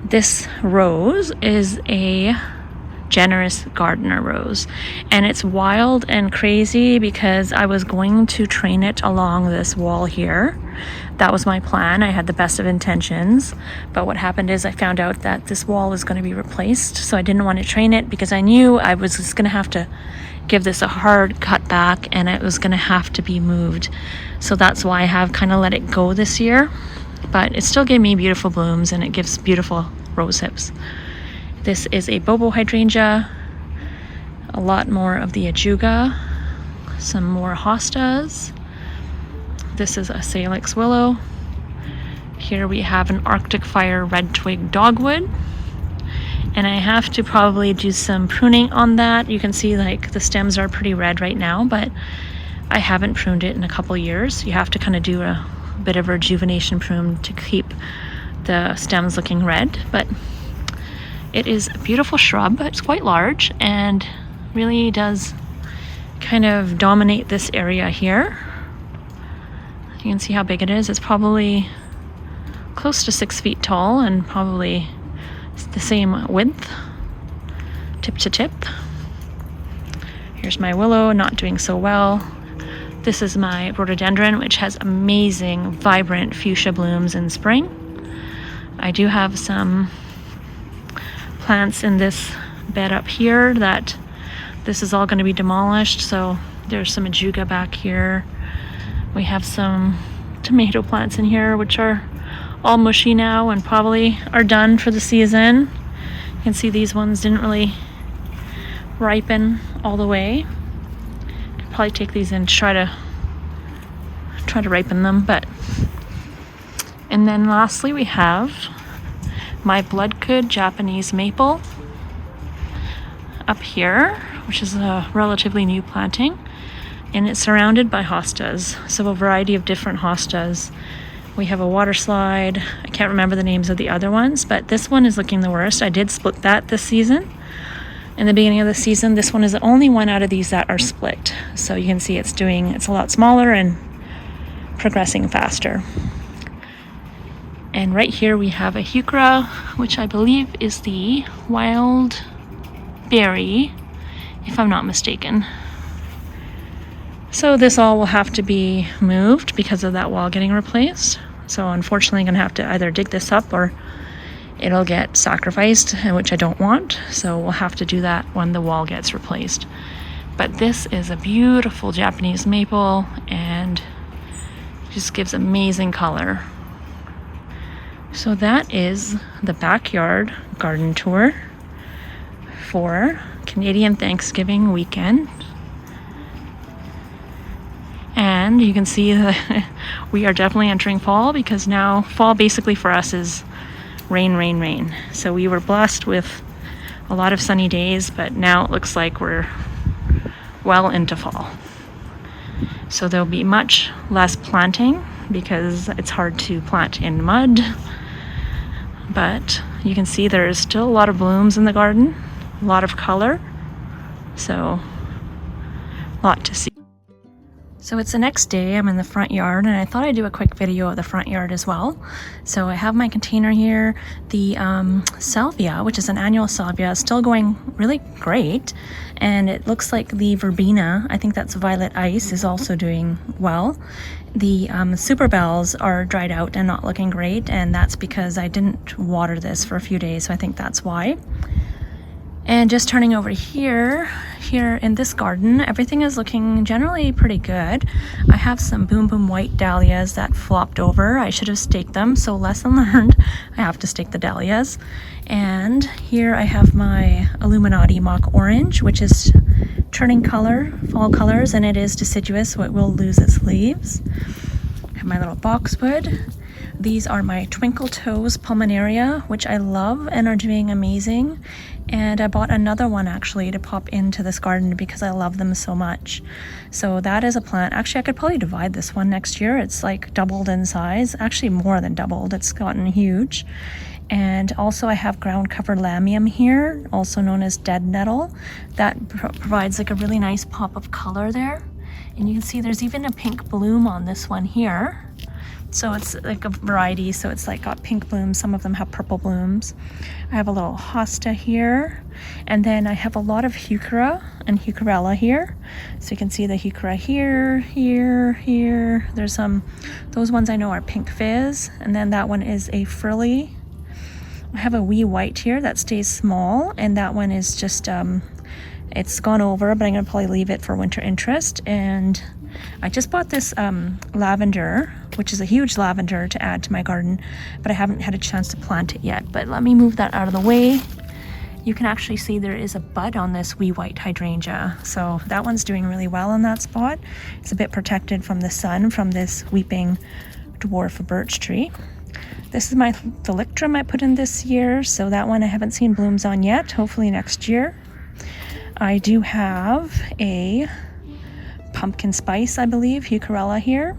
This rose is a generous gardener rose, and it's wild and crazy because I was going to train it along this wall here. That was my plan. I had the best of intentions, but what happened is I found out that this wall was going to be replaced, so I didn't want to train it because I knew I was just going to have to give this a hard cut back and it was going to have to be moved. So that's why I have kind of let it go this year, but it still gave me beautiful blooms and it gives beautiful rose hips. This is a Bobo hydrangea, a lot more of the ajuga, some more hostas. This is a Salix willow. Here we have an Arctic Fire red twig dogwood, and I have to probably do some pruning on that. You can see like the stems are pretty red right now, but I haven't pruned it in a couple years. You have to kind of do a bit of a rejuvenation prune to keep the stems looking red, but it is a beautiful shrub. It's quite large and really does kind of dominate this area here. You can see how big it is. It's probably close to 6 feet tall and probably the same width, tip to tip. Here's my willow, not doing so well. This is my rhododendron, which has amazing, vibrant fuchsia blooms in spring. I do have some plants in this bed up here that this is all going to be demolished, so there's some ajuga back here. We have some tomato plants in here which are all mushy now and probably are done for the season. You can see these ones didn't really ripen all the way. Could probably take these in to try to ripen them, but and then lastly we have my bloodgood Japanese maple up here, which is a relatively new planting, and it's surrounded by hostas, so a variety of different hostas. We have a water slide. I can't remember the names of the other ones, but this one is looking the worst. I did split that this season. In the beginning of the season, this one is the only one out of these that are split, so you can see it's a lot smaller and progressing faster. And right here we have a heuchera, which I believe is the wild berry, if I'm not mistaken. So this all will have to be moved because of that wall getting replaced. So unfortunately I'm going to have to either dig this up or it'll get sacrificed, which I don't want. So we'll have to do that when the wall gets replaced. But this is a beautiful Japanese maple and just gives amazing color. So that is the backyard garden tour for Canadian Thanksgiving weekend. And you can see that we are definitely entering fall, because now fall basically for us is rain, rain, rain. So we were blessed with a lot of sunny days, but now it looks like we're well into fall. So there'll be much less planting because it's hard to plant in mud. But you can see there's still a lot of blooms in the garden, a lot of color, so a lot to see. So it's the next day, I'm in the front yard, and I thought I'd do a quick video of the front yard as well. So I have my container here. The salvia, which is an annual salvia, is still going really great. And it looks like the verbena, I think that's violet ice, is also doing well. The super bells are dried out and not looking great, and that's because I didn't water this for a few days, so I think that's why. And just turning over here in this garden, everything is looking generally pretty good. I have some Boom Boom white dahlias that flopped over. I should have staked them, so lesson learned. I have to stake the dahlias. And here I have my Illuminati mock orange, which is turning color, fall colors, and it is deciduous, so it will lose its leaves. I have my little boxwood. These are my Twinkle Toes Pulmonaria, which I love and are doing amazing. And I bought another one actually to pop into this garden because I love them so much. So that is a plant. Actually, I could probably divide this one next year. It's like doubled in size, actually more than doubled. It's gotten huge. And also I have ground cover lamium here, also known as dead nettle. That provides like a really nice pop of color there. And you can see there's even a pink bloom on this one here. So it's like a variety, so it's like got pink blooms, some of them have purple blooms. I have a little hosta here, and then I have a lot of heuchera and heucherella here. So you can see the heuchera here, here. There's those ones I know are pink fizz, and then that one is a frilly. I have a wee white here that stays small, and that one is just, it's gone over, but I'm gonna probably leave it for winter interest. And I just bought this lavender, which is a huge lavender to add to my garden, but I haven't had a chance to plant it yet. But let me move that out of the way. You can actually see there is a bud on this wee white hydrangea. So that one's doing really well in that spot. It's a bit protected from the sun from this weeping dwarf birch tree. This is my thalictrum I put in this year, so that one I haven't seen blooms on yet, hopefully next year. I do have a pumpkin spice, I believe, heucherella here.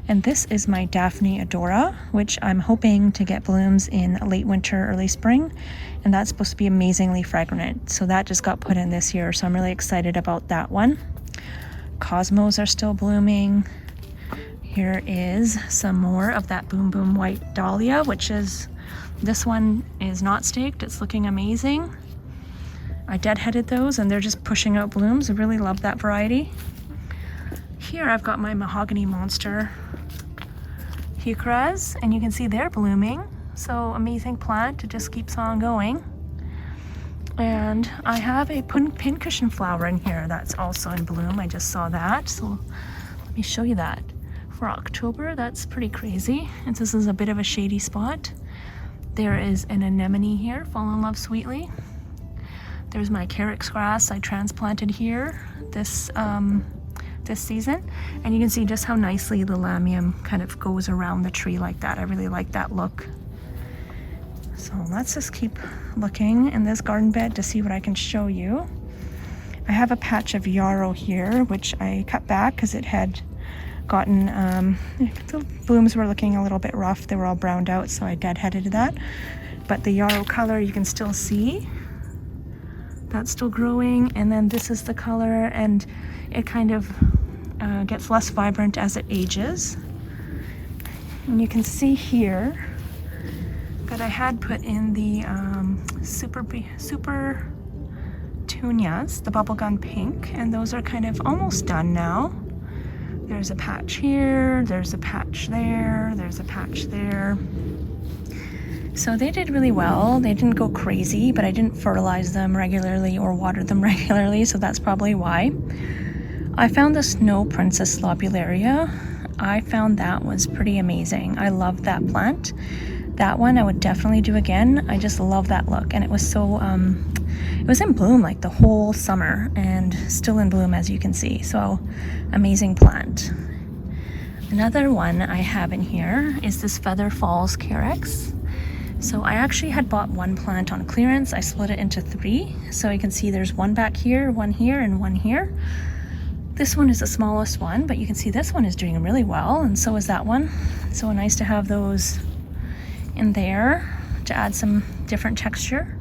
And this is my Daphne odora, which I'm hoping to get blooms in late winter, early spring. And that's supposed to be amazingly fragrant. So that just got put in this year, so I'm really excited about that one. Cosmos are still blooming. Here is some more of that Boom Boom White Dahlia, which is, this one is not staked. It's looking amazing. I deadheaded those and they're just pushing out blooms. I really love that variety. Here I've got my Mahogany Monster heucheras, and you can see they're blooming. So amazing plant, it just keeps on going. And I have a pincushion flower in here that's also in bloom. I just saw that, so let me show you that. For October, that's pretty crazy. And this is a bit of a shady spot. There is an anemone here, Fall in Love Sweetly. There's my carex grass I transplanted here this season, and you can see just how nicely the lamium kind of goes around the tree like that. I really like that look. So let's just keep looking in this garden bed to see what I can show you. I have a patch of yarrow here, which I cut back because it had gotten, the blooms were looking a little bit rough. They were all browned out, so I deadheaded that. But the yarrow color you can still see. That's still growing, and then this is the color, and it kind of gets less vibrant as it ages. And you can see here that I had put in the super tunias, the bubblegum pink, and those are kind of almost done now. There's a patch here, there's a patch there, there's a patch there. So they did really well. They didn't go crazy, but I didn't fertilize them regularly or water them regularly, so that's probably why. I found the Snow Princess Lobularia. I found that was pretty amazing. I love that plant. That one I would definitely do again. I just love that look, and it was so, it was in bloom like the whole summer and still in bloom, as you can see. So amazing plant. Another one I have in here is this Feather Falls carex. So I actually had bought one plant on clearance. I split it into 3. So you can see there's one back here, one here, and one here. This one is the smallest one, but you can see this one is doing really well, and so is that one. So nice to have those in there to add some different texture.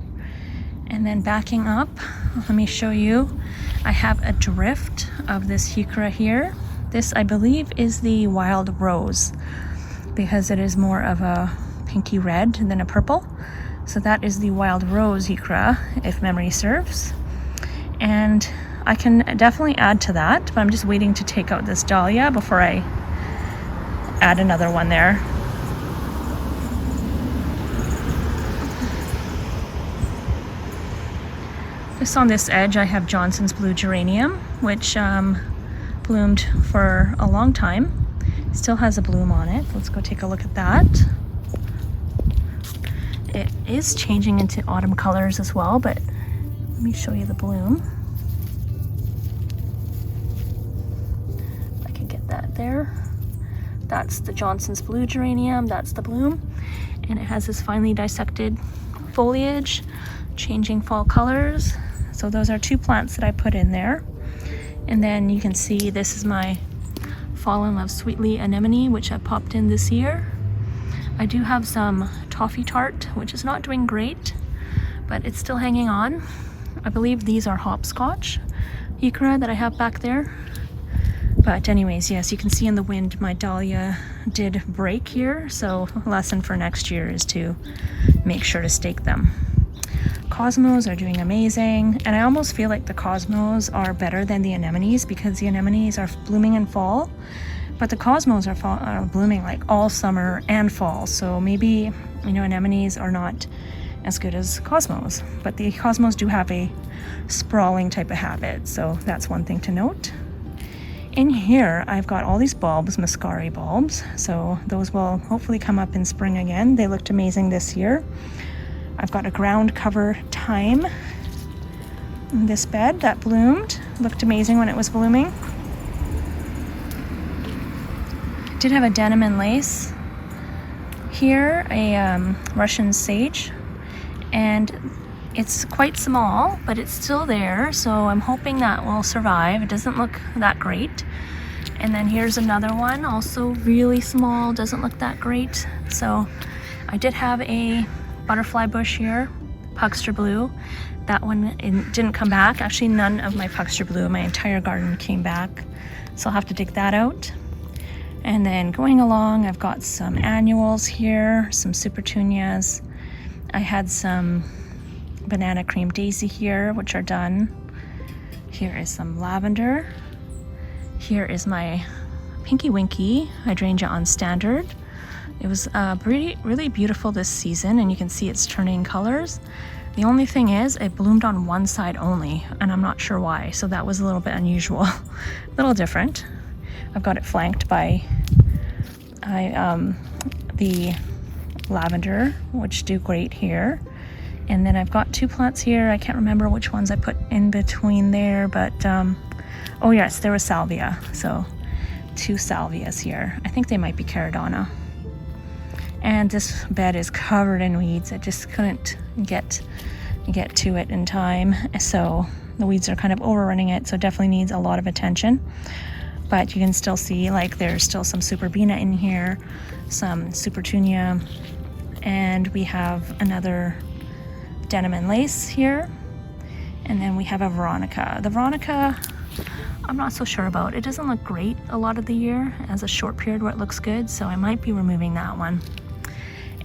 And then backing up, let me show you. I have a drift of this heuchera here. This, I believe, is the Wild Rose because it is more of a pinky red than a purple. So that is the Wild Rose heuchera, if memory serves. And I can definitely add to that, but I'm just waiting to take out this dahlia before I add another one there. Just on this edge I have Johnson's Blue Geranium, which bloomed for a long time. Still has a bloom on it. Let's go take a look at that. It is changing into autumn colors as well, but let me show you the bloom. If I can get that there. That's the Johnson's blue geranium, that's the bloom. And it has this finely dissected foliage, changing fall colors. So those are 2 plants that I put in there. And then you can see this is my Fall in Love Sweetly anemone, which I popped in this year. I do have some toffee tart, which is not doing great, but it's still hanging on. I believe these are hopscotch heuchera that I have back there. But anyways, yes, you can see in the wind my dahlia did break here, so a lesson for next year is to make sure to stake them. Cosmos are doing amazing, and I almost feel like the cosmos are better than the anemones because the anemones are blooming in fall, but the cosmos are blooming like all summer and fall. So maybe, you know, anemones are not as good as cosmos, but the cosmos do have a sprawling type of habit, so that's one thing to note. In here, I've got all these bulbs, Muscari bulbs, so those will hopefully come up in spring again. They looked amazing this year. I've got a ground cover thyme in this bed that bloomed. Looked amazing when it was blooming. Did have a denim and lace. Here, a Russian sage, and it's quite small, but it's still there, so I'm hoping that will survive. It doesn't look that great. And then here's another one, also really small, doesn't look that great. So I did have a butterfly bush here, Puxter Blue. That one didn't come back. Actually, none of my Puxter Blue in my entire garden came back, so I'll have to dig that out. And then going along, I've got some annuals here, some supertunias. I had some banana cream daisy here, which are done. Here is some lavender. Here is my Pinky Winky hydrangea on standard. It was really beautiful this season, and you can see it's turning colors. The only thing is it bloomed on one side only, and I'm not sure why, so that was a little bit unusual, a little different. I've got it flanked by the lavender, which do great here. And then I've got 2 plants here. I can't remember which ones I put in between there, but oh yes, there was salvia. So 2 salvias here. I think they might be caradonna. And this bed is covered in weeds. I just couldn't get to it in time. So the weeds are kind of overrunning it, so it definitely needs a lot of attention. But you can still see like there's still some superbena in here, some supertunia, and we have another denim and lace here. And then we have a Veronica. The Veronica, I'm not so sure about. It doesn't look great a lot of the year, as a short period where it looks good, so I might be removing that one.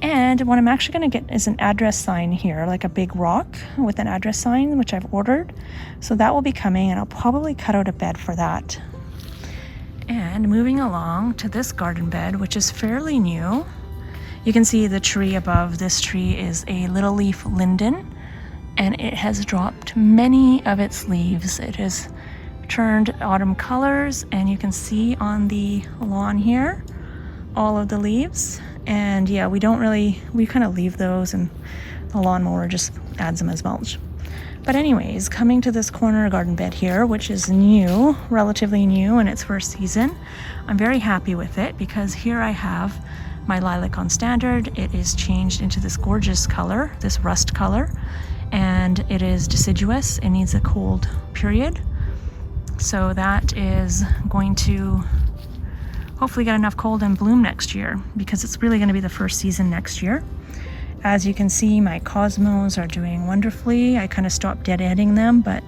And what I'm actually going to get is an address sign here, like a big rock with an address sign, which I've ordered. So that will be coming, and I'll probably cut out a bed for that. And moving along to this garden bed, which is fairly new. You can see the tree above this tree is a little leaf linden, and it has dropped many of its leaves. It has turned autumn colors, and you can see on the lawn here all of the leaves. And yeah, we kind of leave those, and the lawnmower just adds them as mulch. But anyways, coming to this corner garden bed here, which is new, relatively new in its first season, I'm very happy with it because here I have my lilac on standard. It is changed into this gorgeous color, this rust color, and it is deciduous. It needs a cold period. So that is going to hopefully get enough cold and bloom next year, because it's really going to be the first season next year. As you can see, my cosmos are doing wonderfully. I kind of stopped deadheading them, but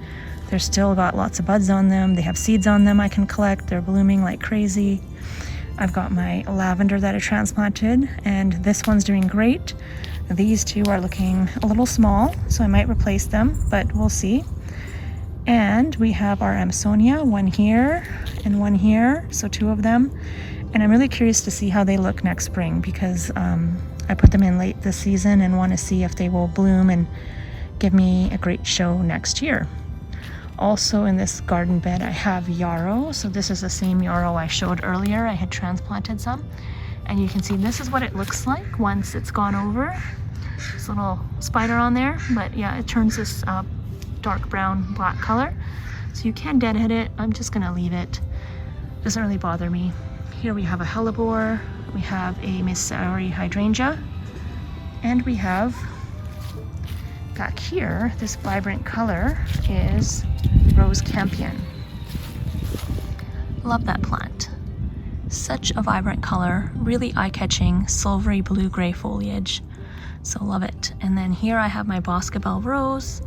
they're still got lots of buds on them. They have seeds on them I can collect. They're blooming like crazy. I've got my lavender that I transplanted, and this one's doing great. These 2 are looking a little small, so I might replace them, but we'll see. And we have our Amsonia, one here and one here, so 2 of them. And I'm really curious to see how they look next spring, because I put them in late this season and want to see if they will bloom and give me a great show next year. Also in this garden bed, I have yarrow. So this is the same yarrow I showed earlier. I had transplanted some, and you can see this is what it looks like once it's gone over. This little spider on there, but yeah, it turns this dark brown black color. So you can deadhead it. I'm just gonna leave it. Doesn't really bother me. Here we have a hellebore, we have a Missouri hydrangea, and we have back here, this vibrant color is rose campion. Love that plant. Such a vibrant color, really eye-catching, silvery blue-gray foliage. So love it. And then here I have my Boscobel rose,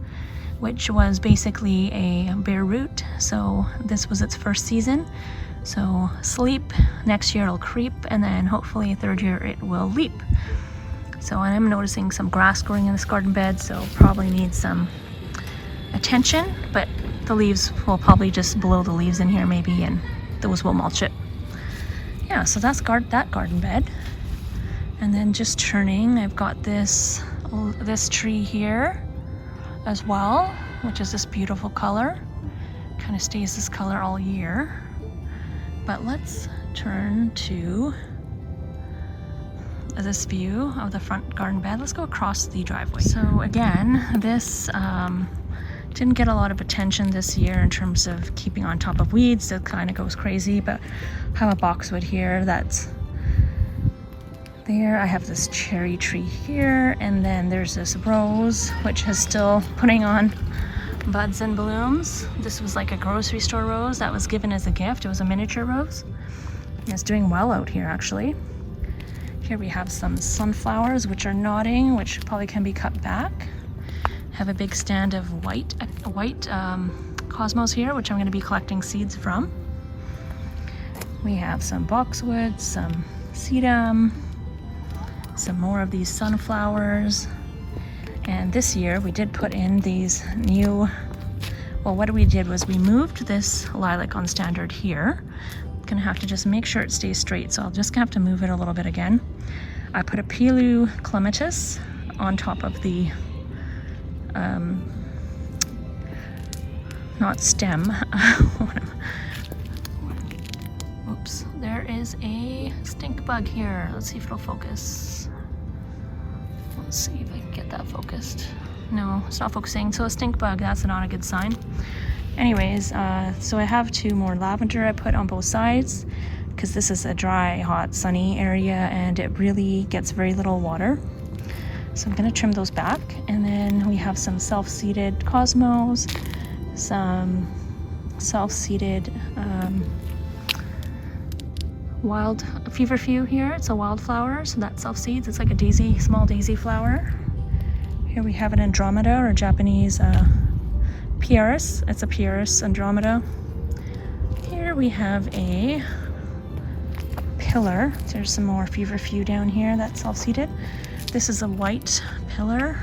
which was basically a bare root. So this was its first season. So sleep, next year it'll creep, and then hopefully third year it will leap. So I'm noticing some grass growing in this garden bed, so probably needs some attention, but the leaves will probably just blow the leaves in here maybe, and those will mulch it. Yeah, so that's that garden bed. And then just turning, I've got this tree here as well, which is this beautiful color. Kind of stays this color all year. But let's turn to this view of the front garden bed. Let's go across the driveway. So again, this didn't get a lot of attention this year in terms of keeping on top of weeds. It kind of goes crazy, but I have a boxwood here that's there. I have this cherry tree here, and then there's this rose, which is still putting on buds and blooms. This was like a grocery store rose that was given as a gift. It was a miniature rose. And it's doing well out here, actually. Here we have some sunflowers, which are nodding, which probably can be cut back. Have a big stand of white cosmos here, which I'm going to be collecting seeds from. We have some boxwood, some sedum, some more of these sunflowers. And this year we did put in these new, well, what we did was we moved this lilac on standard here. Gonna have to just make sure it stays straight, so I'll just have to move it a little bit again. I put a Pilu clematis on top of the not stem. Oops, there is a stink bug here. Let's see if it'll focus. Let's see if I can get that focused. No, it's not focusing. So a stink bug, that's not a good sign. Anyways, so I have two more lavender I put on both sides because this is a dry, hot, sunny area and it really gets very little water. So I'm going to trim those back, and then we have some self-seeded cosmos, some self-seeded wild feverfew here. It's a wildflower, so that self-seeds. It's like a daisy, small daisy flower. Here we have an Andromeda, or Japanese Pieris. It's a Pieris Andromeda. Here we have a pillar. There's some more feverfew down here that's self-seeded. This is a white pillar,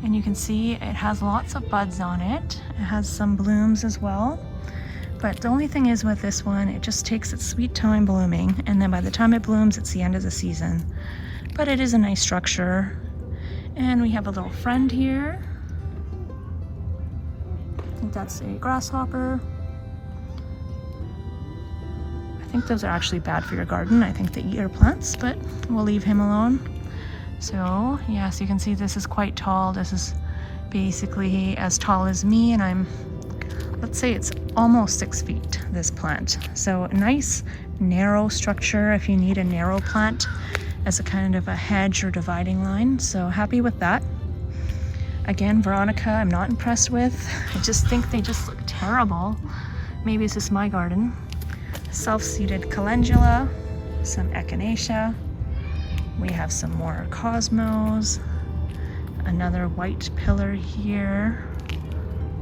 and you can see it has lots of buds on it. It has some blooms as well. But the only thing is with this one, it just takes its sweet time blooming, and then by the time it blooms, it's the end of the season. But it is a nice structure. And we have a little friend here. I think that's a grasshopper. I think those are actually bad for your garden. I think they eat your plants, but we'll leave him alone. So yes, you can see this is quite tall. This is basically as tall as me, and I'm, let's say it's almost 6 feet, this plant. So a nice narrow structure if you need a narrow plant as a kind of a hedge or dividing line. So happy with that. Again, Veronica, I'm not impressed with. I just think they just look terrible. Maybe it's just my garden. Self-seeded calendula, some echinacea. We have some more cosmos, another white pillar here.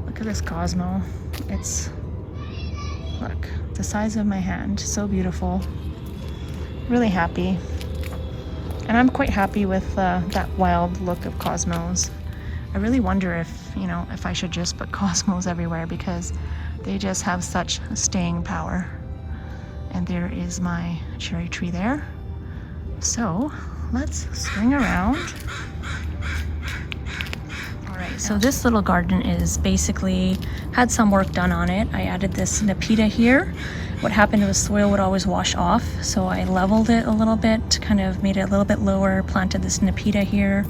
Look at this cosmo. It's, look, the size of my hand. So beautiful. Really happy. And I'm quite happy with that wild look of cosmos. I really wonder if, you know, if I should just put cosmos everywhere because they just have such staying power. And there is my cherry tree there. So let's swing around. All right, so this little garden is basically had some work done on it. I added this Nepeta here. What happened was soil would always wash off, so I leveled it a little bit, kind of made it a little bit lower, planted this Nepeta here.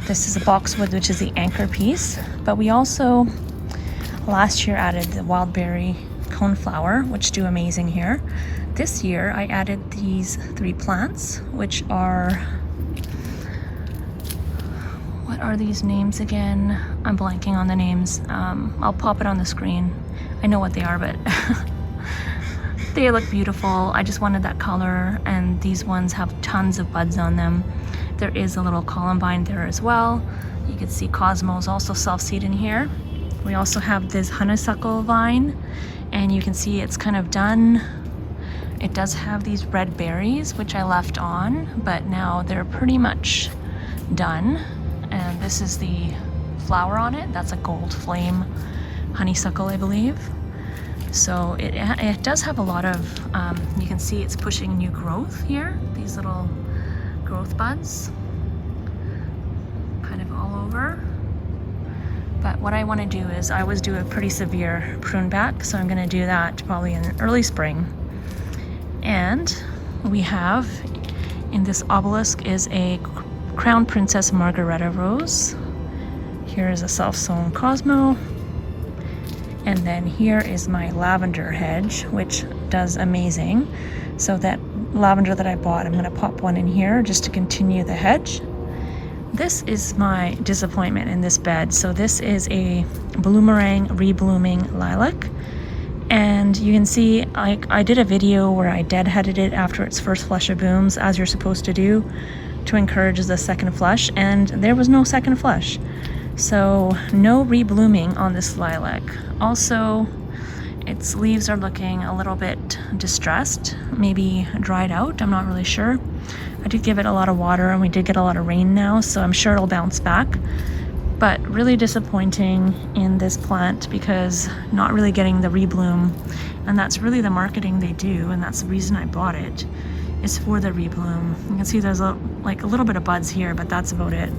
This is a boxwood, which is the anchor piece. But we also last year added the wild berry coneflower, which do amazing here. This year I added these 3 plants, which are, what are these names again? I'm blanking on the names. I'll pop it on the screen. I know what they are, but they look beautiful. I just wanted that color, and these ones have tons of buds on them. There is a little columbine there as well. You can see cosmos also self-seed in here. We also have this honeysuckle vine, and you can see it's kind of done. It does have these red berries, which I left on, but now they're pretty much done. And this is the flower on it. That's a gold flame honeysuckle, I believe. So it does have a lot of, you can see it's pushing new growth here. These little growth buds, kind of all over. But what I want to do is I always do a pretty severe prune back, so I'm going to do that probably in early spring. And we have in this obelisk is a Crown Princess Margareta rose. Here is a self-sown cosmo. And then here is my lavender hedge, which does amazing. So that lavender that I bought, I'm going to pop one in here just to continue the hedge. This is my disappointment in this bed. So this is a bloomerang reblooming lilac. And you can see I did a video where I deadheaded it after its first flush of blooms, as you're supposed to do, to encourage the second flush, and there was no second flush. So no reblooming on this lilac. Also, its leaves are looking a little bit distressed, maybe dried out, I'm not really sure. I did give it a lot of water, and we did get a lot of rain now, so I'm sure it'll bounce back. But really disappointing in this plant because not really getting the rebloom, and that's really the marketing they do, and that's the reason I bought it, is for the rebloom. You can see there's like a little bit of buds here, but that's about it.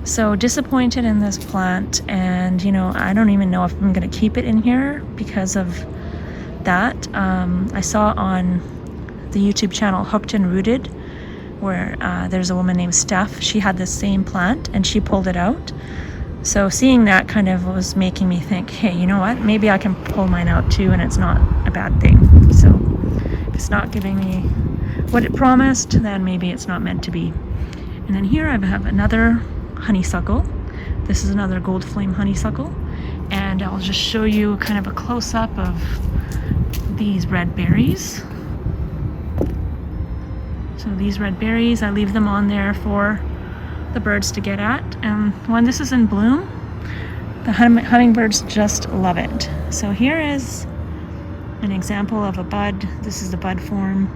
So disappointed in this plant, and you know, I don't even know if I'm gonna keep it in here because of that. I saw on the YouTube channel Hooked and Rooted, where there's a woman named Steph. She had this same plant and she pulled it out. So seeing that kind of was making me think, hey, you know what, maybe I can pull mine out too, and it's not a bad thing. So if it's not giving me what it promised, then maybe it's not meant to be. And then here I have another honeysuckle. This is another gold flame honeysuckle, and I'll just show you kind of a close-up of these red berries. So these red berries, I leave them on there for the birds to get at, and when this is in bloom, the hummingbirds just love it. So here is an example of a bud. This is the bud form,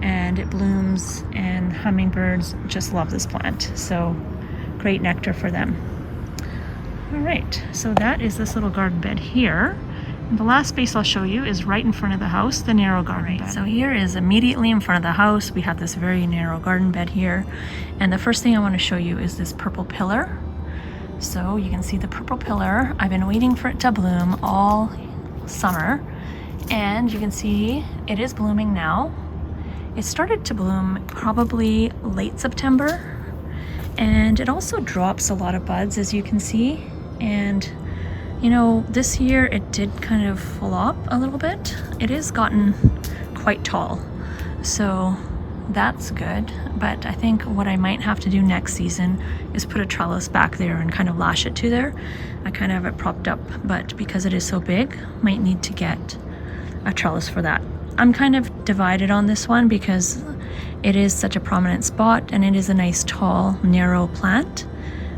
and it blooms, and hummingbirds just love this plant. So great nectar for them. All right, so that is this little garden bed here. And the last space I'll show you is right in front of the house, the narrow garden bed. So here is immediately in front of the house. We have this very narrow garden bed here. And the first thing I want to show you is this purple pillar. So you can see the purple pillar. I've been waiting for it to bloom all summer. And you can see it is blooming now. It started to bloom probably late September. And it also drops a lot of buds, as you can see. And you know, this year it did kind of flop a little bit. It has gotten quite tall, so that's good. But I think what I might have to do next season is put a trellis back there and kind of lash it to there. I kind of have it propped up, but because it is so big, might need to get a trellis for that. I'm kind of divided on this one because it is such a prominent spot, and it is a nice tall narrow plant,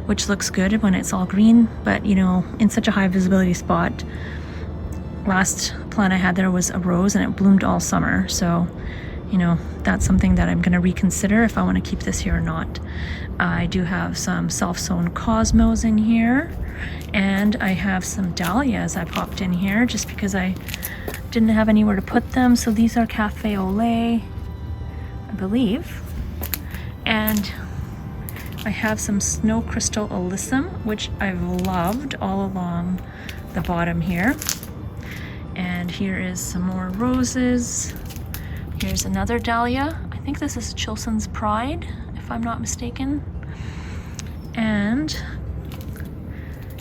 which looks good when it's all green, but you know, in such a high visibility spot. Last plant I had there was a rose, and it bloomed all summer. So, you know, that's something that I'm gonna reconsider if I wanna keep this here or not. I do have some self-sown cosmos in here, and I have some dahlias I popped in here just because I didn't have anywhere to put them. So these are Cafe au Lait, I believe. And I have some Snow Crystal Alyssum, which I've loved all along the bottom here. And here is some more roses. Here's another dahlia. I think this is Chilson's Pride, if I'm not mistaken. And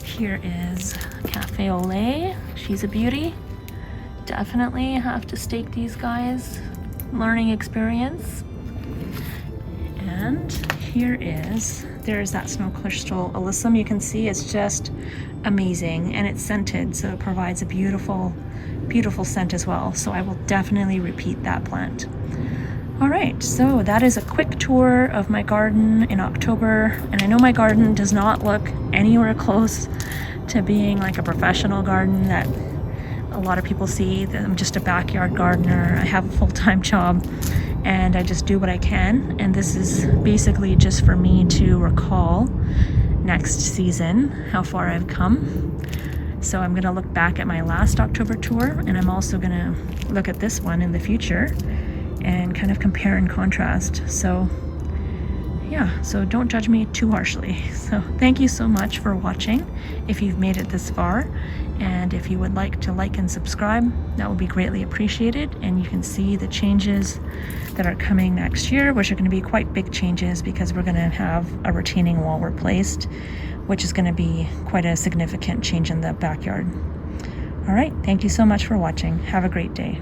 here is Cafe au Lait. She's a beauty. definitely have to stake these guys. Learning experience. And there's that snow crystal alyssum. You can see it's just amazing, and it's scented, so it provides a beautiful, beautiful scent as well. So I will definitely repeat that plant. All right, so that is a quick tour of my garden in October, and I know my garden does not look anywhere close to being like a professional garden that a lot of people see. I'm just a backyard gardener. I have a full-time job and I just do what I can, and this is basically just for me to recall next season how far I've come. So I'm gonna look back at my last October tour, and I'm also gonna look at this one in the future and kind of compare and contrast. So yeah, so don't judge me too harshly. So thank you so much for watching if you've made it this far, and if you would like to like and subscribe, that would be greatly appreciated. And you can see the changes that are coming next year, which are going to be quite big changes because we're going to have a retaining wall replaced, which is going to be quite a significant change in the backyard. All right, thank you so much for watching. Have a great day.